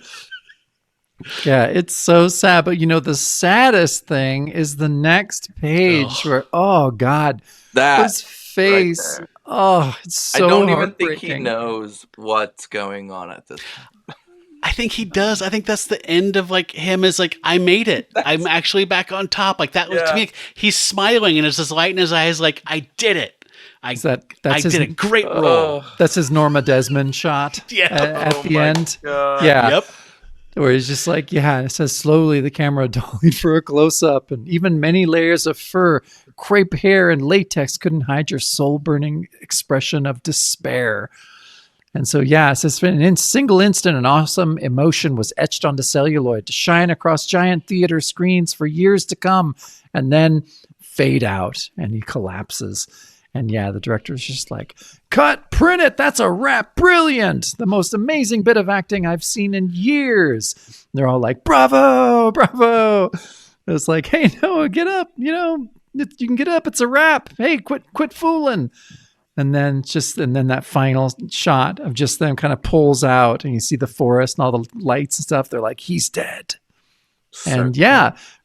S2: Yeah, it's so sad. But the saddest thing is the next page where, oh God, his face.
S3: Right,
S2: oh, it's so
S3: I don't even think he
S2: heartbreaking.
S3: knows what's going on at this point.
S1: I think he does. I think that's the end of him as I made it. I'm actually back on top. That was to me. He's smiling and there's this light in his eyes. I did it. I did a great role.
S2: That's his Norma Desmond shot.
S1: Yeah.
S2: At the end.
S3: God.
S2: Yeah.
S1: Yep.
S2: Where he's just it says slowly the camera dollied for a close-up, and even many layers of fur, crepe hair, and latex couldn't hide your soul-burning expression of despair. And so, it says in a single instant, an awesome emotion was etched onto celluloid to shine across giant theater screens for years to come, and then fade out, and he collapses. And the director's just like, "Cut, print it. That's a wrap. Brilliant. The most amazing bit of acting I've seen in years." And they're all like, "Bravo, bravo." It's like, "Hey, Noah, get up. You can get up. It's a wrap. Hey, quit fooling." And then that final shot of just them kind of pulls out and you see the forest and all the lights and stuff. They're like, "He's dead." And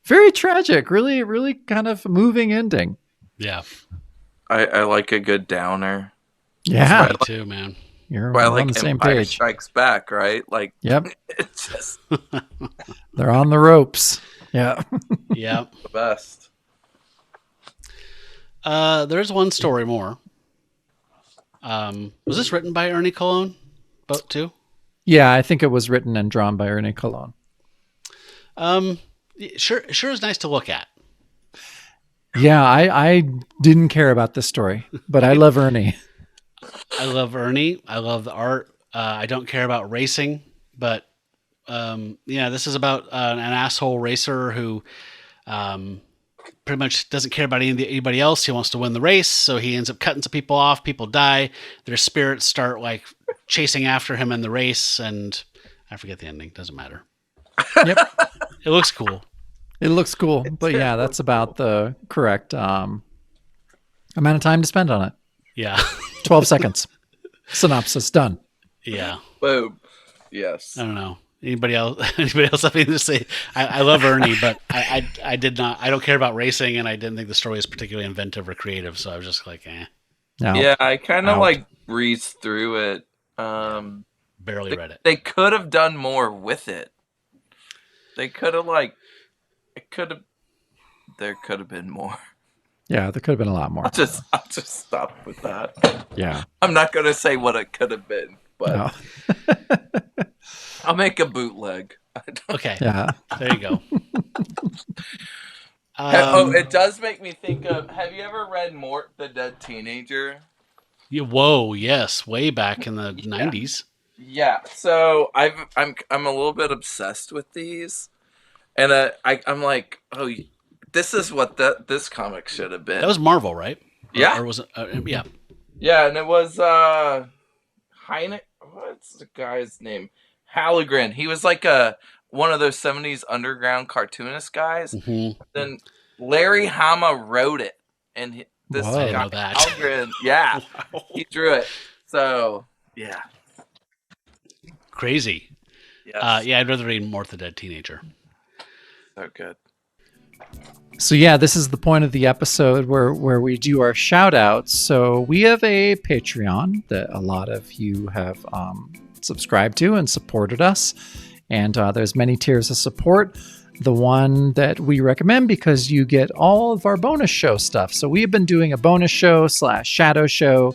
S2: very tragic, really, really kind of moving ending.
S1: Yeah.
S3: I like a good downer.
S2: Yeah.
S1: Me too, man.
S2: You're
S3: Well,
S2: on the same
S3: Empire
S2: page.
S3: Strikes Back, right?
S2: Yep.
S3: It's just
S2: They're on the ropes. Yeah.
S1: Yeah.
S3: the best.
S1: There's one story more. Was this written by Ernie Colón? Boat too?
S2: Yeah, I think it was written and drawn by Ernie Colón.
S1: Sure is nice to look at.
S2: Yeah, I didn't care about this story, but I love Ernie.
S1: I love Ernie. I love the art. I don't care about racing, but this is about an asshole racer who pretty much doesn't care about anybody else. He wants to win the race, so he ends up cutting some people off. People die. Their spirits start chasing after him in the race, and I forget the ending. Doesn't matter.
S2: Yep.
S1: It looks cool.
S2: It looks cool, but that's about the correct amount of time to spend on it.
S1: Yeah.
S2: 12 seconds. Synopsis done.
S1: Yeah.
S3: Boom. Yes.
S1: I don't know. Anybody else have anything to say? I love Ernie, but I did not. I don't care about racing, and I didn't think the story was particularly inventive or creative. So I was just like, eh.
S2: No.
S3: Yeah, I kind of breezed through it.
S1: Barely read it.
S3: They could have done more with it. They could have there could have been more.
S2: Yeah, there could have been a lot more.
S3: I'll just stop with that.
S2: Yeah.
S3: I'm not going to say what it could have been, but
S2: No.
S3: I'll make a bootleg.
S1: Okay.
S2: Yeah.
S1: There you go.
S3: It does make me think of. Have you ever read Mort the Dead Teenager?
S1: Whoa, yes, way back in the 90s.
S3: Yeah. So I'm a little bit obsessed with these, and I'm like, oh, this is what this comic should have been.
S1: That was Marvel, right?
S3: Yeah.
S1: Or was it? Yeah.
S3: Yeah, and it was Heine. What's the guy's name? Hallegren. He was like one of those 70s underground cartoonist guys.
S1: Mm-hmm.
S3: Then Larry Hama wrote it, and this
S1: Whoa, I didn't
S3: guy
S1: know that.
S3: Hallegren, yeah,
S1: Wow.
S3: he drew it. So yeah,
S1: Crazy.
S3: Yes.
S1: Yeah, I'd rather read More the Dead Teenager.
S3: So good.
S2: So yeah, this is the point of the episode where we do our shout outs. So we have a Patreon that a lot of you have subscribed to and supported us. And there's many tiers of support. The one that we recommend because you get all of our bonus show stuff. So we have been doing a bonus show / shadow show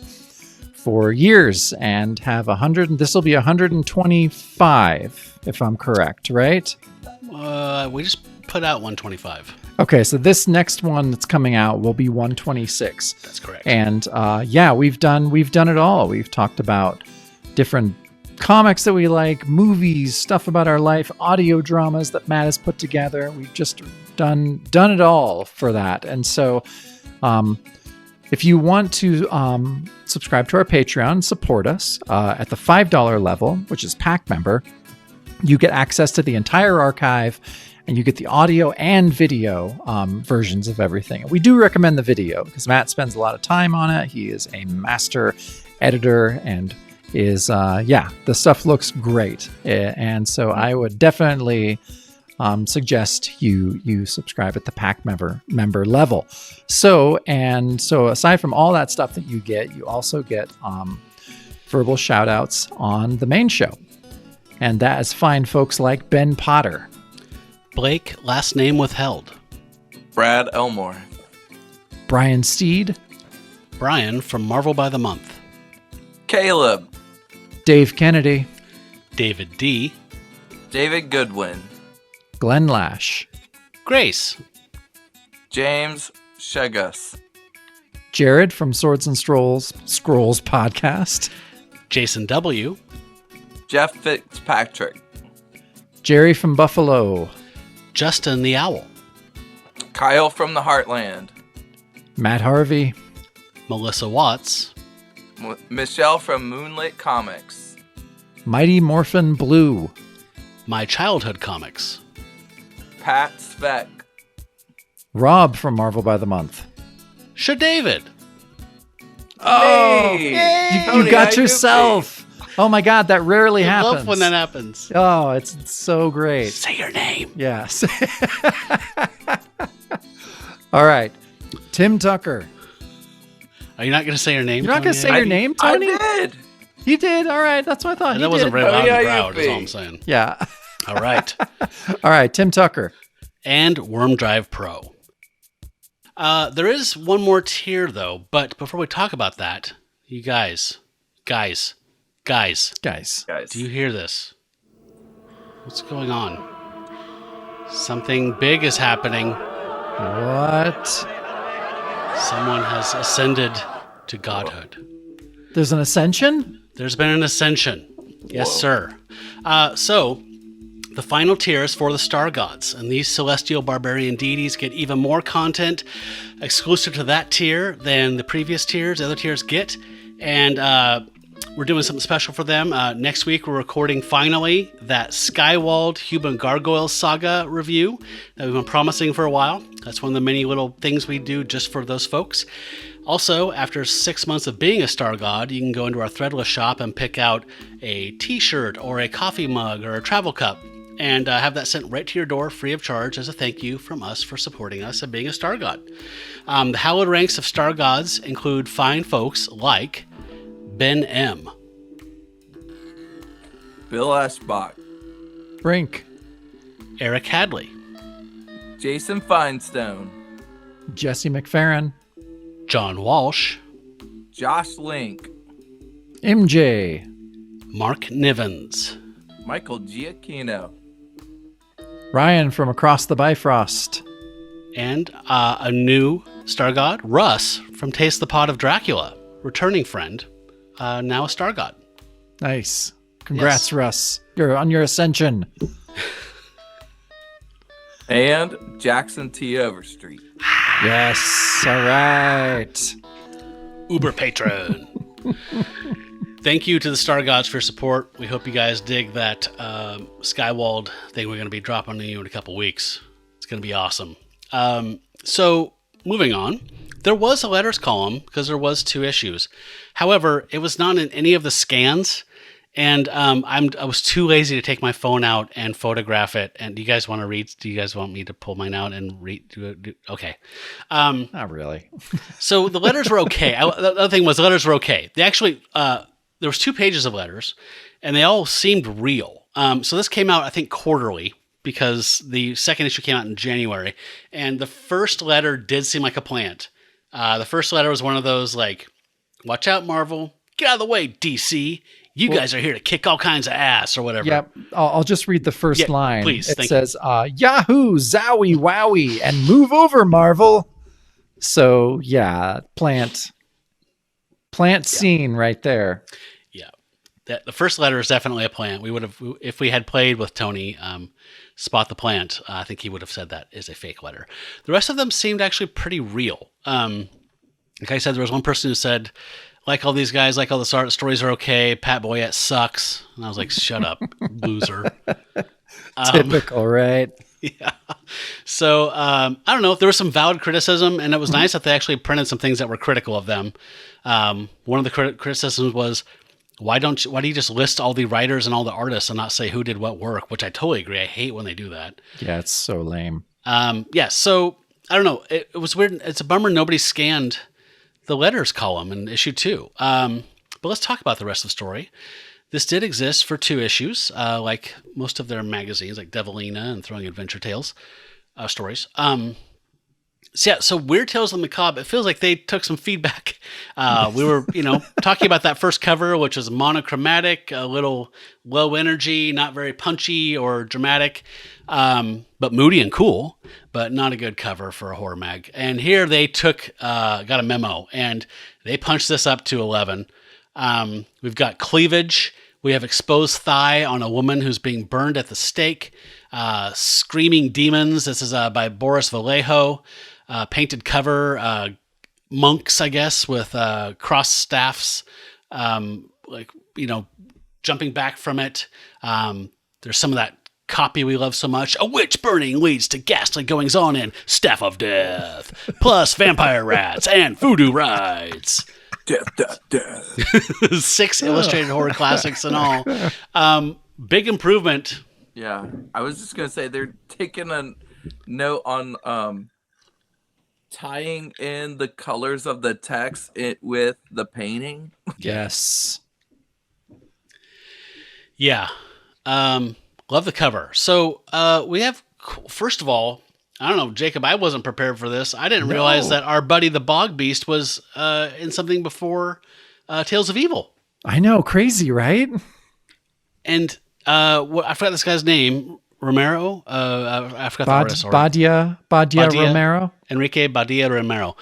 S2: for years and have 100, and this will be 125 if I'm correct, right?
S1: We just put out 125.
S2: Okay, so this next one that's coming out will be 126.
S1: That's correct.
S2: And yeah, we've done it all. We've talked about different comics that we like, movies, stuff about our life, audio dramas that Matt has put together. We've just done it all for that. And so if you want to subscribe to our Patreon and support us at the $5 level, which is PAC member, you get access to the entire archive and you get the audio and video versions of everything. We do recommend the video because Matt spends a lot of time on it. He is a master editor and is, the stuff looks great. And so I would definitely suggest you subscribe at the PAC member level. So aside from all that stuff that you get, you also get verbal shout outs on the main show. And that is fine folks like Ben Potter,
S1: Blake, last name withheld.
S3: Brad Elmore.
S2: Brian Steed,
S1: Brian from Marvel by the Month.
S3: Caleb.
S2: Dave Kennedy,
S1: David D.
S3: David Goodwin.
S2: Glenn Lash,
S1: Grace.
S3: James Shegus.
S2: Jared from Swords and Scrolls podcast,
S1: Jason W.
S3: Jeff Fitzpatrick.
S2: Jerry from Buffalo,
S1: Justin the Owl.
S3: Kyle from the Heartland.
S2: Matt Harvey,
S1: Melissa Watts.
S3: Michelle from Moonlit Comics.
S2: Mighty Morphin Blue,
S1: My Childhood Comics.
S3: Pat Speck.
S2: Rob from Marvel by the Month.
S1: David.
S2: Oh,
S3: Hey!
S2: you
S3: Thony
S2: got
S3: Aiuppy.
S2: yourself. Oh my God, that rarely
S1: I
S2: happens.
S1: love when that happens.
S2: Oh, it's so great.
S1: Say your name.
S2: Yes. All right. Tim Tucker.
S1: Are you not going to say your name?
S2: You're not going to
S1: Tony?
S2: say your name, Tony?
S3: I did.
S2: You did? All right. That's what I thought.
S1: That
S2: You
S1: wasn't
S2: did.
S1: very loud
S3: Thony
S1: and proud, is
S3: Aiuppy.
S1: all I'm saying.
S2: Yeah.
S1: All right.
S2: All right. Tim Tucker.
S1: And Worm Drive Pro. There is one more tier, though. But before we talk about that, you guys,
S2: Guys.
S1: do you hear this? What's going on? Something big is happening.
S2: What?
S1: Someone has ascended to godhood.
S2: There's an ascension?
S1: There's been an ascension. Yes, sir. So, the final tier is for the star gods, and these celestial barbarian deities get even more content exclusive to that tier than the previous tiers, the other tiers get. And we're doing something special for them. Next week, we're recording finally that Skywald Human Gargoyle Saga review that we've been promising for a while. That's one of the many little things we do just for those folks. Also, after 6 months of being a star god, you can go into our Threadless shop and pick out a t-shirt or a coffee mug or a travel cup and have that sent right to your door free of charge as a thank you from us for supporting us and being a star god. The hallowed ranks of star gods include fine folks like Ben M.
S3: Bill Eschbach.
S2: Brink.
S1: Eric Hadley.
S3: Jason Finestone.
S2: Jesse McFerrin.
S1: John Walsh.
S3: Josh Link.
S2: MJ.
S1: Mark Nivens.
S3: Michael Giacchino.
S2: Ryan from Across the Bifrost.
S1: And a new star god, Russ from Taste the Pot of Dracula. Returning friend. Now a star god.
S2: Nice. Congrats,
S1: Yes.
S2: Russ. You're on your ascension.
S3: And Jackson T. Overstreet.
S2: Yes. All right.
S1: Uber patron. Thank you to the Star Gods for your support. We hope you guys dig that Skywald thing we're going to be dropping on you in a couple weeks. It's going to be awesome. So, moving on. There was a letters column because there was 2 issues. However, it was not in any of the scans, And I was too lazy to take my phone out and photograph it. And do you guys want to read? Do you guys want me to pull mine out and read? Okay.
S2: Not really.
S1: So the letters were okay. The other thing was the letters were okay. They actually, there was 2 pages of letters, and they all seemed real. So this came out, I think, quarterly, because the second issue came out in January. And the first letter did seem like a plant. The first letter was one of those like, watch out, Marvel. Get out of the way, DC. You guys are here to kick all kinds of ass or whatever.
S2: Yep. I'll just read the first line.
S1: Please.
S2: It says, Yahoo, Zowie, Wowie, and move over, Marvel. So, yeah, plant scene right there.
S1: Yeah. The first letter is definitely a plant. We would have, if we had played with Tony, Spot the Plant, I think he would have said that is a fake letter. The rest of them seemed actually pretty real. Like I said, there was one person who said, like all these guys, like all the stories are okay. Pat Boyette sucks. And I was like, shut up, loser.
S2: Typical, right?
S1: Yeah. So, I don't know. There was some valid criticism, and it was nice that they actually printed some things that were critical of them. One of the criticisms was, why do you just list all the writers and all the artists and not say who did what work, which I totally agree. I hate when they do that.
S2: Yeah, it's so lame.
S1: Yeah, so, I don't know. It was weird. It's a bummer nobody scanned the letters column in issue 2. But let's talk about the rest of the story. This did exist for 2 issues, like most of their magazines, like Devilina and Throwing Adventure Tales stories. So Weird Tales of the Macabre, it feels like they took some feedback. We were, talking about that first cover, which was monochromatic, a little low energy, not very punchy or dramatic, but moody and cool, but not a good cover for a horror mag. And here they got a memo, and they punched this up to 11. We've got cleavage. We have exposed thigh on a woman who's being burned at the stake. Screaming demons. This is by Boris Vallejo. Painted cover. Monks, I guess, with cross staffs. Jumping back from it. There's some of that copy we love so much. A witch burning leads to ghastly goings on in Staff of Death. Plus vampire rats and voodoo rides.
S3: Death.
S1: 6 illustrated horror classics and all. Big improvement.
S3: Yeah, I was just gonna say they're taking a note on tying in the colors of the text with the painting.
S2: Yes.
S1: Yeah. Love the cover. So we have, first of all, I don't know, Jacob, I wasn't prepared for this. I didn't realize that our buddy the Bog Beast was in something before Tales of Evil.
S2: I know, crazy, right?
S1: And I forgot this guy's name. Romero? I forgot the artist.
S2: Badia Romero?
S1: Enrique Badia Romero.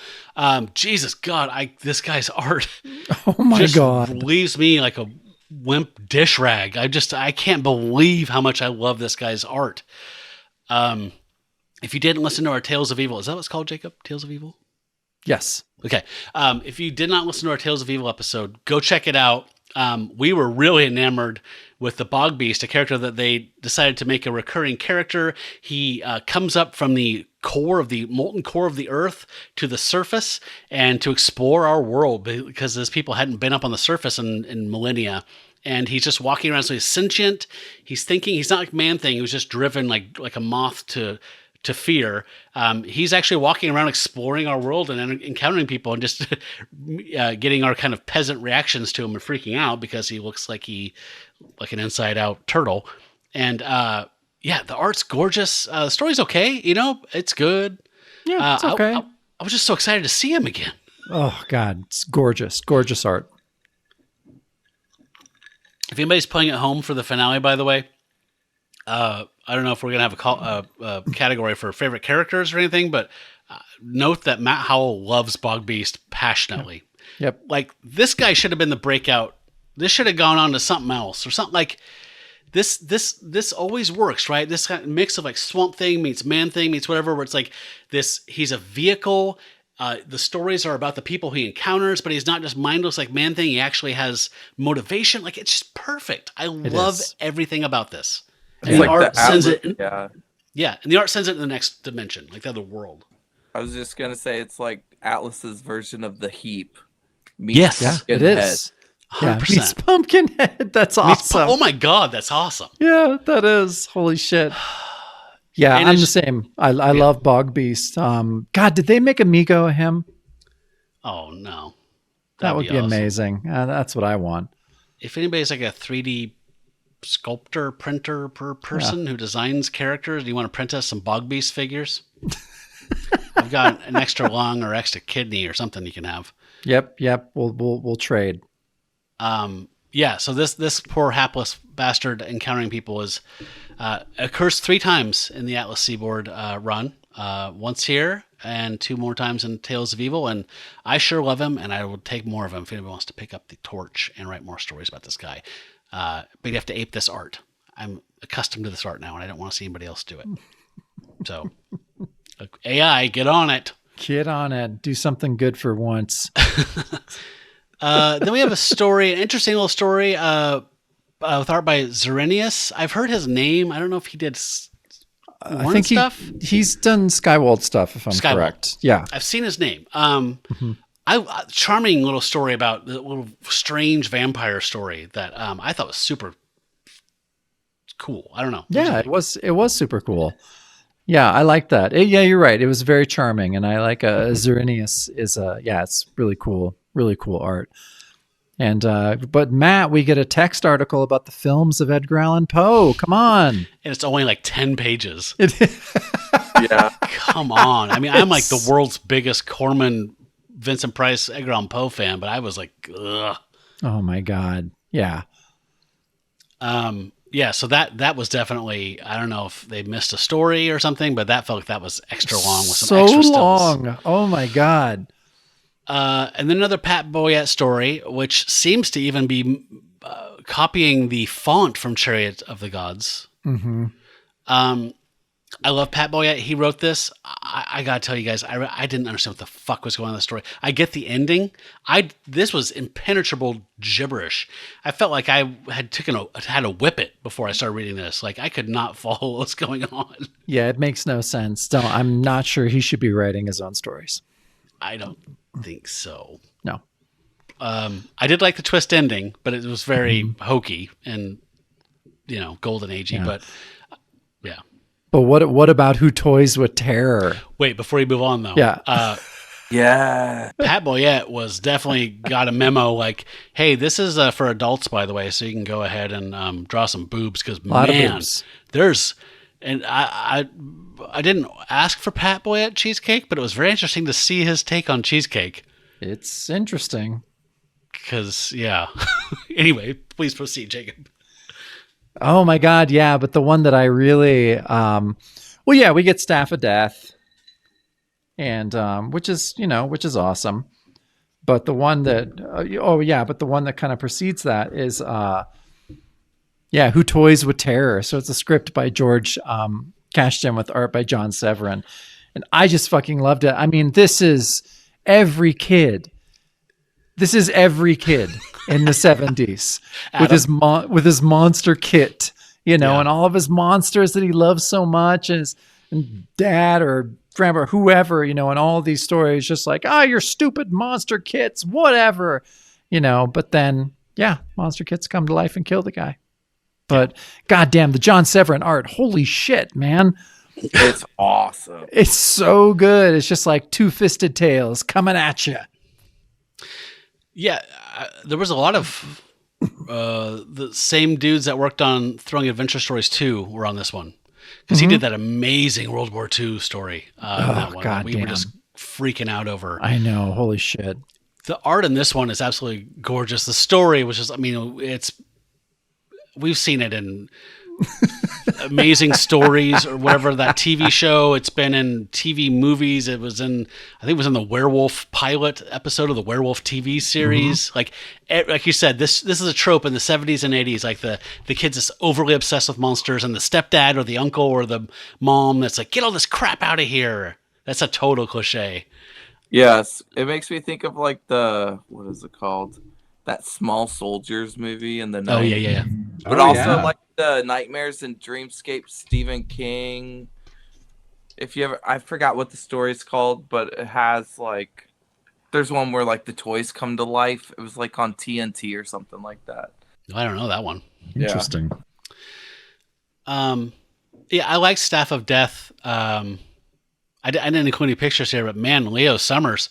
S1: Jesus, God, this guy's art
S2: oh my God,
S1: leaves me like a wimp dish rag. I can't believe how much I love this guy's art. If you didn't listen to our Tales of Evil, is that what it's called, Jacob? Tales of Evil?
S2: Yes.
S1: Okay. If you did not listen to our Tales of Evil episode, go check it out. We were really enamored with the Bog Beast, a character that they decided to make a recurring character. He comes up from the molten core of the earth to the surface and to explore our world, because those people hadn't been up on the surface in millennia. And he's just walking around, so he's sentient. He's thinking. He's not like Man-Thing. He was just driven like a moth to fear. He's actually walking around exploring our world and encountering people and just getting our kind of peasant reactions to him and freaking out because he looks like an inside out turtle. And the art's gorgeous. The story's okay. It's good.
S2: Yeah, it's okay.
S1: I was just so excited to see him again.
S2: Oh God, it's gorgeous. Gorgeous art.
S1: If anybody's playing at home for the finale, by the way, I don't know if we're going to have a category for favorite characters or anything, but note that Matt Howell loves Bog Beast passionately.
S2: Yep.
S1: Like, this guy should have been the breakout. This should have gone on to something else or something like this. This always works, right? This kind of mix of like Swamp Thing meets Man-Thing meets whatever, where it's like this, he's a vehicle. The stories are about the people he encounters, but he's not just mindless like Man-Thing. He actually has motivation. Like, it's just perfect. I love everything about this. And the art sends it. Yeah, and the art sends it to the next dimension, like the other world.
S3: I was just gonna say it's like Atlas's version of the Heap.
S1: Yes,
S2: it is. Yeah,
S1: 100%.
S2: meets Pumpkinhead. That's awesome.
S1: Oh my God, that's awesome.
S2: Yeah, that is. Holy shit. Yeah,
S1: And
S2: I'm the same. I love Bog Beast. God, did they make Amigo of him?
S1: Oh no.
S2: That would be
S1: awesome.
S2: amazing. That's what I want.
S1: If anybody's like a 3D sculptor, printer per person who designs characters, do you want to print us some Bog Beast figures? I've got an extra lung or extra kidney or something you can have.
S2: Yep. We'll trade.
S1: Yeah, so this poor hapless bastard encountering people occurs 3 times in the Atlas Seaboard run. Once here and 2 more times in Tales of Evil, and I sure love him, and I will take more of him if anybody wants to pick up the torch and write more stories about this guy. But you have to ape this art. I'm accustomed to this art now, and I don't want to see anybody else do it. So, AI, get on it.
S2: Get on it. Do something good for once.
S1: Then we have a story, an interesting little story with art by Zerenius. I've heard his name. I don't know if he did
S2: I think
S1: stuff.
S2: He's done Skywald stuff, if I'm correct. Yeah.
S1: I've seen his name. Charming little story about the little strange vampire story that I thought was super cool. I don't know.
S2: Yeah, it was super cool. Yeah, I like that. Yeah, you're right. It was very charming, and I like Zerenius is it's really cool art. And but Matt, we get a text article about the films of Edgar Allan Poe. Come on.
S1: And it's only like 10 pages.
S3: Yeah.
S1: Come on. I mean, I'm like the world's biggest Corman, Vincent Price, Edgar Allan Poe fan, but I was like, ugh.
S2: Oh my God. Yeah.
S1: Yeah, so that was definitely, I don't know if they missed a story or something, but that felt like that was extra long with some extra stills.
S2: long. Oh my God.
S1: And then another Pat Boyette story, which seems to even be copying the font from Chariot of the Gods.
S2: Mm-hmm.
S1: I love Pat Boyette. He wrote this. I gotta tell you guys, I didn't understand what the fuck was going on in the story. I get the ending. This was impenetrable gibberish. I felt like I had a whippet before I started reading this. Like I could not follow what's going on.
S2: Yeah, it makes no sense. I'm not sure he should be writing his own stories.
S1: I don't think so.
S2: No.
S1: I did like the twist ending, but it was very hokey and golden agey.
S2: Yeah.
S1: But yeah.
S2: But what about Who Toys with Terror?
S1: Wait, before you move on though.
S2: Yeah.
S3: Yeah.
S1: Pat Boyette was definitely got a memo like, hey, this is for adults, by the way, so you can go ahead and draw some boobs because man, there's and I didn't ask for Pat Boyette cheesecake, but it was very interesting to see his take on cheesecake.
S2: It's interesting.
S1: Because yeah. Anyway, please proceed, Jacob.
S2: Oh my God, yeah, but the one that I really, we get Staff of Death, and which is awesome. But the one that, but the one that kind of precedes that is, Who Toys with Terror. So it's a script by George Cashton with art by John Severin, and I just fucking loved it. I mean, this is every kid. This is every kid in the 70s with his monster kit, and all of his monsters that he loves so much, and dad or grandpa or whoever, and all of these stories just like, your stupid monster kits, whatever, but then, monster kits come to life and kill the guy. But goddamn, the John Severin art, holy shit, man.
S3: It's awesome.
S2: It's so good. It's just like two-fisted tails coming at you.
S1: Yeah, there was a lot of the same dudes that worked on Thrilling Adventure Stories 2 were on this one. Because he did that amazing World War II story. That one that we were just freaking out over.
S2: I know, holy shit.
S1: The art in this one is absolutely gorgeous. The story was just, we've seen it in Amazing Stories or whatever, that TV show. It's been in TV movies. I think it was in the werewolf pilot episode of the werewolf TV series. Like you said, this is a trope in the 70s and 80s. Like the kid's just overly obsessed with monsters, and the stepdad or the uncle or the mom that's like, get all this crap out of here. That's a total cliche.
S3: Yes, it makes me think of like what is it called? That Small Soldiers movie in the 90s.
S1: Oh yeah.
S3: But like the Nightmares and Dreamscape Stephen King. If you ever, I forgot what the story's called, but it has like There's one where like the toys come to life. It was like on TNT or something like that.
S1: I don't know that one.
S2: Interesting.
S1: Yeah, I like Staff of Death. I didn't include any pictures here, but man, Leo Summers,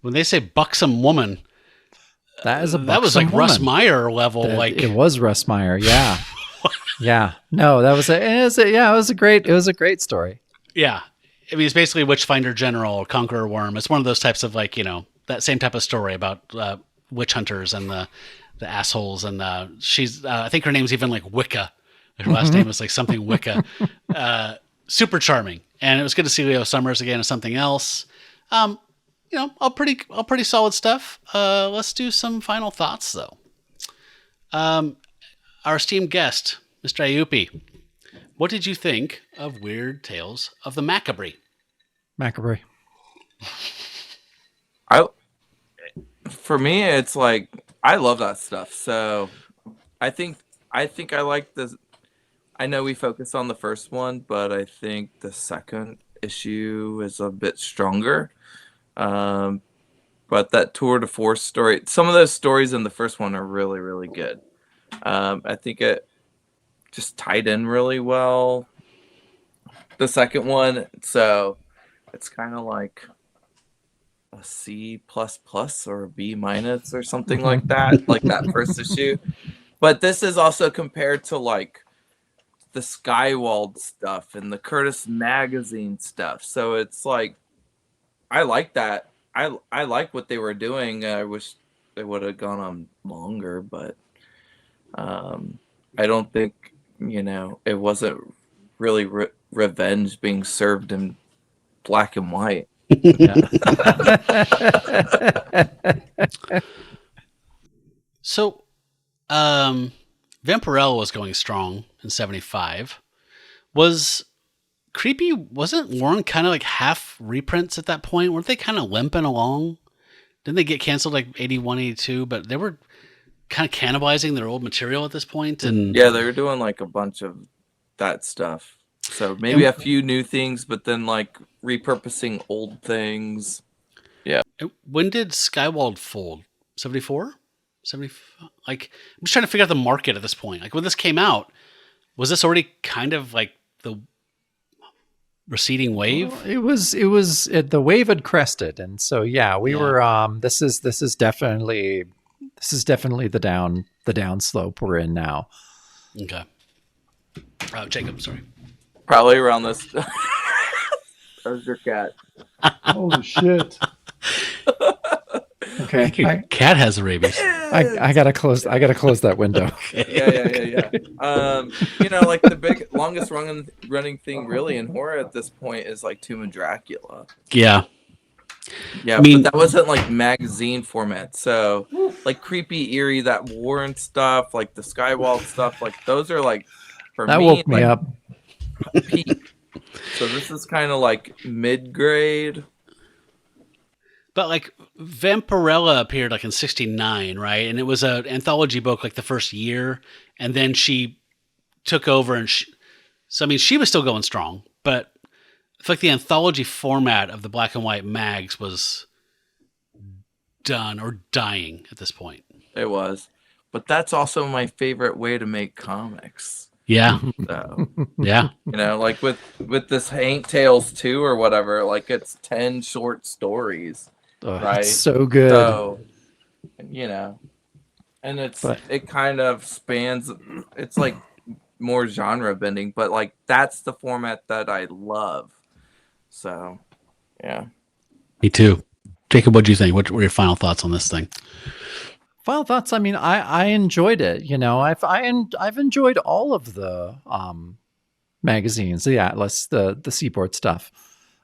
S1: when they say buxom woman,
S2: That is
S1: that was like
S2: woman.
S1: Russ Meyer level.
S2: It was Russ Meyer. Yeah. Yeah. No, it was a great story.
S1: Yeah. I mean, it's basically Witchfinder General or Conqueror Worm. It's one of those types of like, that same type of story about witch hunters and the assholes. And she's, I think her name's even like Wicca. Her last name was like something Wicca. Super charming. And it was good to see Leo Summers again as something else. All pretty solid stuff. Let's do some final thoughts though. Our esteemed guest, Mr. Aiuppy, what did you think of Weird Tales of the Macabre?
S2: Macabre.
S3: For me, it's like I love that stuff. So I think I like this. I know we focused on the first one, but I think the second issue is a bit stronger. But that tour de force story, some of those stories in the first one are really, really good. I think it just tied in really well. The second one, so it's kind of like a C++ or a B- or something like that, like that first issue. But this is also compared to like the Skywald stuff and the Curtis Magazine stuff. So it's like, I like that. I like what they were doing. I wish they would have gone on longer, but I don't think, it wasn't really revenge being served in black and white.
S1: So, Vampirella was going strong in 75. Was Creepy, wasn't Warren kind of like half reprints at that point? Weren't they kind of limping along? Didn't they get canceled like 81, 82? But they were kind of cannibalizing their old material at this point. And
S3: yeah, they were doing like a bunch of that stuff. So maybe a few new things, but then like repurposing old things. Yeah.
S1: When did Skywald fold? 74? 75? Like, I'm just trying to figure out the market at this point. Like when this came out, was this already kind of like the receding wave?
S2: Well, it was the wave had crested, and so we were. This is definitely the down slope we're in now.
S1: Okay. Jacob, sorry.
S3: Probably around this. That was your cat.
S2: Holy shit. Okay.
S1: Your cat has the rabies.
S2: I gotta close that window.
S3: Yeah. Like the longest running thing really in horror at this point is like Tomb of Dracula.
S1: Yeah.
S3: Yeah, but that wasn't like magazine format. So like creepy, eerie, that Warren stuff, like the Skywald stuff, like those are like for
S2: that
S3: me
S2: woke me
S3: like,
S2: up.
S3: Peak. So this is kind of like mid-grade.
S1: But like Vampirella appeared like in 69, right? And it was an anthology book like the first year, and then she took over and she was still going strong, but I feel like the anthology format of the black and white mags was done or dying at this point.
S3: It was. But that's also my favorite way to make comics.
S1: Yeah.
S3: So,
S1: yeah.
S3: Like with this HAINT Tales 2 or whatever, like it's 10 short stories. Right?
S2: It's so good.
S3: So, and it kind of spans, it's like more genre bending, but like that's the format that I love. So, yeah.
S1: Me too. Jacob, what do you think? What were your final thoughts on this thing?
S2: Final thoughts. I mean, I enjoyed it. I've enjoyed all of the magazines, the Atlas, the Seaboard stuff.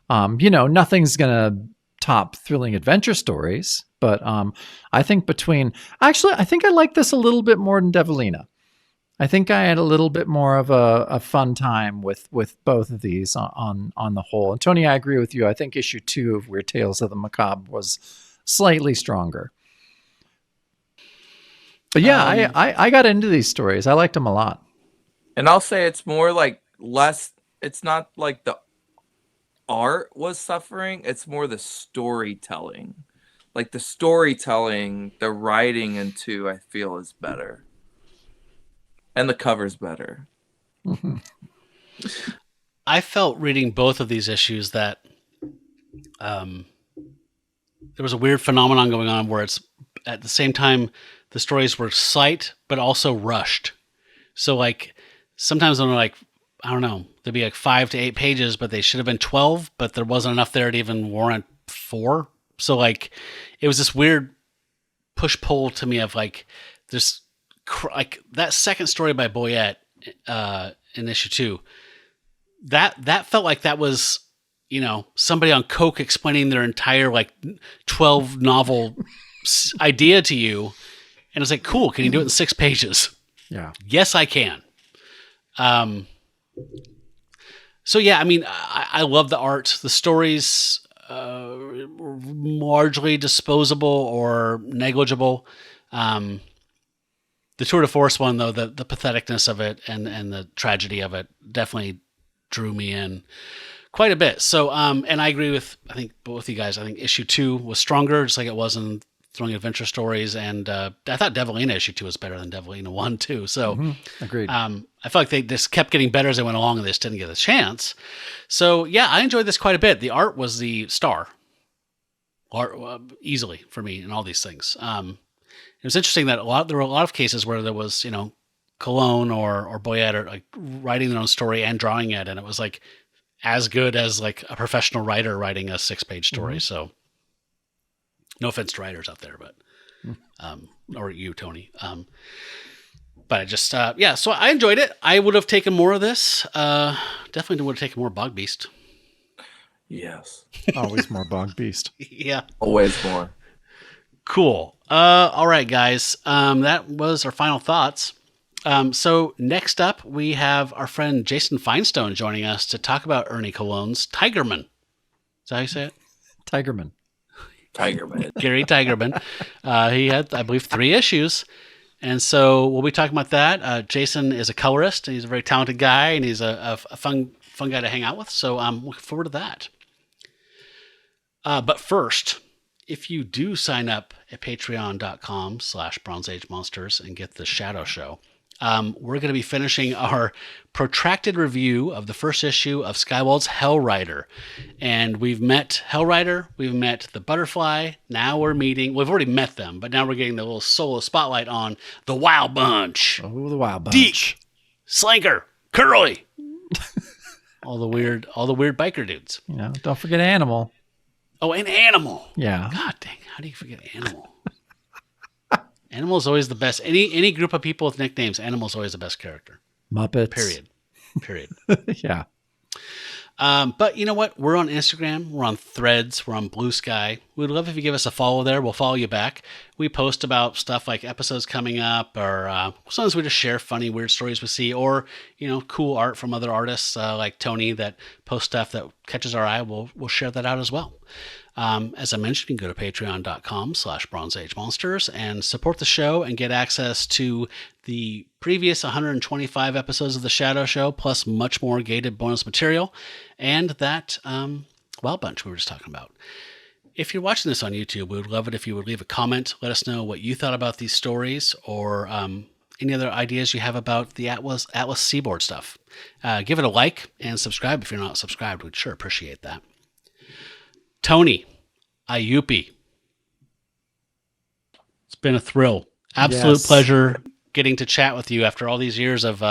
S2: Nothing's gonna top Thrilling Adventure Stories, but I think I think I like this a little bit more than Devilina. I think I had a little bit more of a fun time with both of these on the whole. And Tony, I agree with you. I think issue 2 of Weird Tales of the Macabre was slightly stronger. But yeah, I got into these stories. I liked them a lot.
S3: And I'll say it's more like less, it's not like the art was suffering, it's more the storytelling. like the storytelling, the writing in 2, I feel is better. And the cover's better.
S2: Mm-hmm.
S1: I felt reading both of these issues that there was a weird phenomenon going on where it's at the same time the stories were slight but also rushed. So like sometimes I'm like, I don't know, there'd be like 5 to 8 pages, but they should have been 12, but there wasn't enough there to even warrant 4. So like it was this weird push pull to me of like this, like that second story by Boyette in issue 2. That felt like that was, you know, somebody on coke explaining their entire like 12 novel idea to you, and it's like, cool, can you do it in 6 pages?
S2: Yeah. Yes,
S1: I can. So yeah, I mean, I love the art. The stories were largely disposable or negligible. The tour de force one, though, the patheticness of it and the tragedy of it definitely drew me in quite a bit. So, and I agree with, I think, both you guys. I think issue 2 was stronger, just like it was in Thrilling Adventure Stories. And I thought Devilina issue 2 was better than Devilina 1, too. So,
S2: agreed.
S1: I feel like they just kept getting better as they went along, and they just didn't get a chance. So, yeah, I enjoyed this quite a bit. The art was the star, easily for me in all these things. It was interesting that there were a lot of cases where there was, you know, Colón or Boyette are like writing their own story and drawing it, and it was like as good as like a professional writer writing a 6-page story. So no offense to writers out there, but or you, Tony. But I just yeah, so I enjoyed it. I would have taken more of this. Definitely would have taken more Bog Beast.
S3: Yes.
S2: Always more Bog Beast.
S1: Yeah.
S3: Always more.
S1: Cool. All right, guys. That was our final thoughts. So next up, we have our friend Jason Feinstone joining us to talk about Ernie Colón's Tigerman. Is that how you say it?
S3: Tigerman.
S1: Gary Tigerman. He had, I believe, 3 issues. And so we'll be talking about that. Jason is a colorist, and he's a very talented guy, and he's a fun guy to hang out with. So I'm looking forward to that. But first, if you do sign up at patreon.com/Bronze Age Monsters and get the Shadow Show, we're going to be finishing our protracted review of the first issue of Skywald's Hell Rider. And we've met Hell Rider, we've met the Butterfly, now we've already met them, but now we're getting the little solo spotlight on the Wild Bunch.
S2: Oh, the Wild Bunch.
S1: Deke, Slanker, Curly. all the weird biker dudes.
S2: You know, don't forget Animal.
S1: Oh, and Animal.
S2: Yeah.
S1: God dang, how do you forget Animal? Animal's always the best. Any group of people with nicknames, Animal's always the best character.
S2: Muppets.
S1: Period.
S2: Yeah.
S1: But you know what? We're on Instagram. We're on Threads. We're on Blue Sky. We'd love if you give us a follow there. We'll follow you back. We post about stuff like episodes coming up, or sometimes we just share funny, weird stories we see, or, you know, cool art from other artists like Tony that post stuff that catches our eye. We'll share that out as well. As I mentioned, you can go to patreon.com/Bronze Age Monsters and support the show and get access to the previous 125 episodes of the Shadow Show, plus much more gated bonus material, and that Wild Bunch we were just talking about. If you're watching this on YouTube, we would love it if you would leave a comment. Let us know what you thought about these stories, or any other ideas you have about the Atlas Seaboard stuff. Give it a like and subscribe if you're not subscribed. We'd sure appreciate that. Thony Aiuppy. It's been a thrill. Absolute pleasure getting to chat with you after all these years of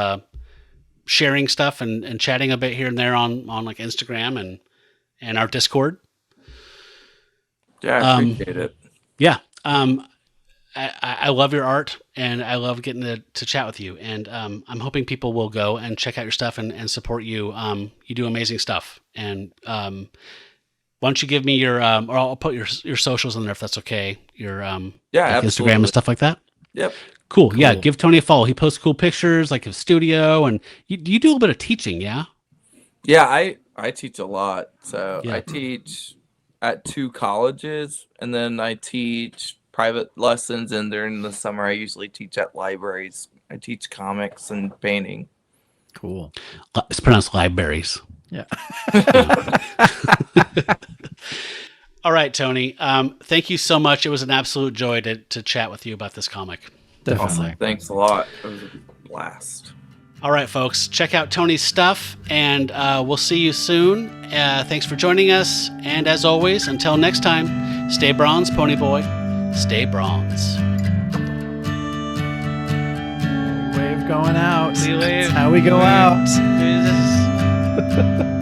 S1: sharing stuff and chatting a bit here and there on like Instagram and our Discord.
S3: Yeah, I appreciate it.
S1: Yeah. I love your art, and I love getting to chat with you. And I'm hoping people will go and check out your stuff and support you. You do amazing stuff. And why don't you give me your, or I'll put your socials in there if that's okay. Your like Instagram and stuff like that.
S3: Yep.
S1: Cool. Yeah, give Tony a follow. He posts cool pictures, like his studio, and you do a little bit of teaching, yeah?
S3: Yeah, I teach a lot. So I teach at 2 colleges, and then I teach private lessons, and during the summer I usually teach at libraries. I teach comics and painting.
S2: Cool.
S1: It's pronounced libraries.
S2: Yeah.
S1: All right, Tony. Thank you so much. It was an absolute joy to chat with you about this comic.
S2: Definitely.
S3: Awesome. Thanks a lot. It was a blast.
S1: All right, folks. Check out Tony's stuff, and we'll see you soon. Thanks for joining us. And as always, until next time, stay bronze, Pony Boy. Stay bronze.
S2: Wave going out.
S1: See you later.
S2: That's how we go out.
S1: Jesus.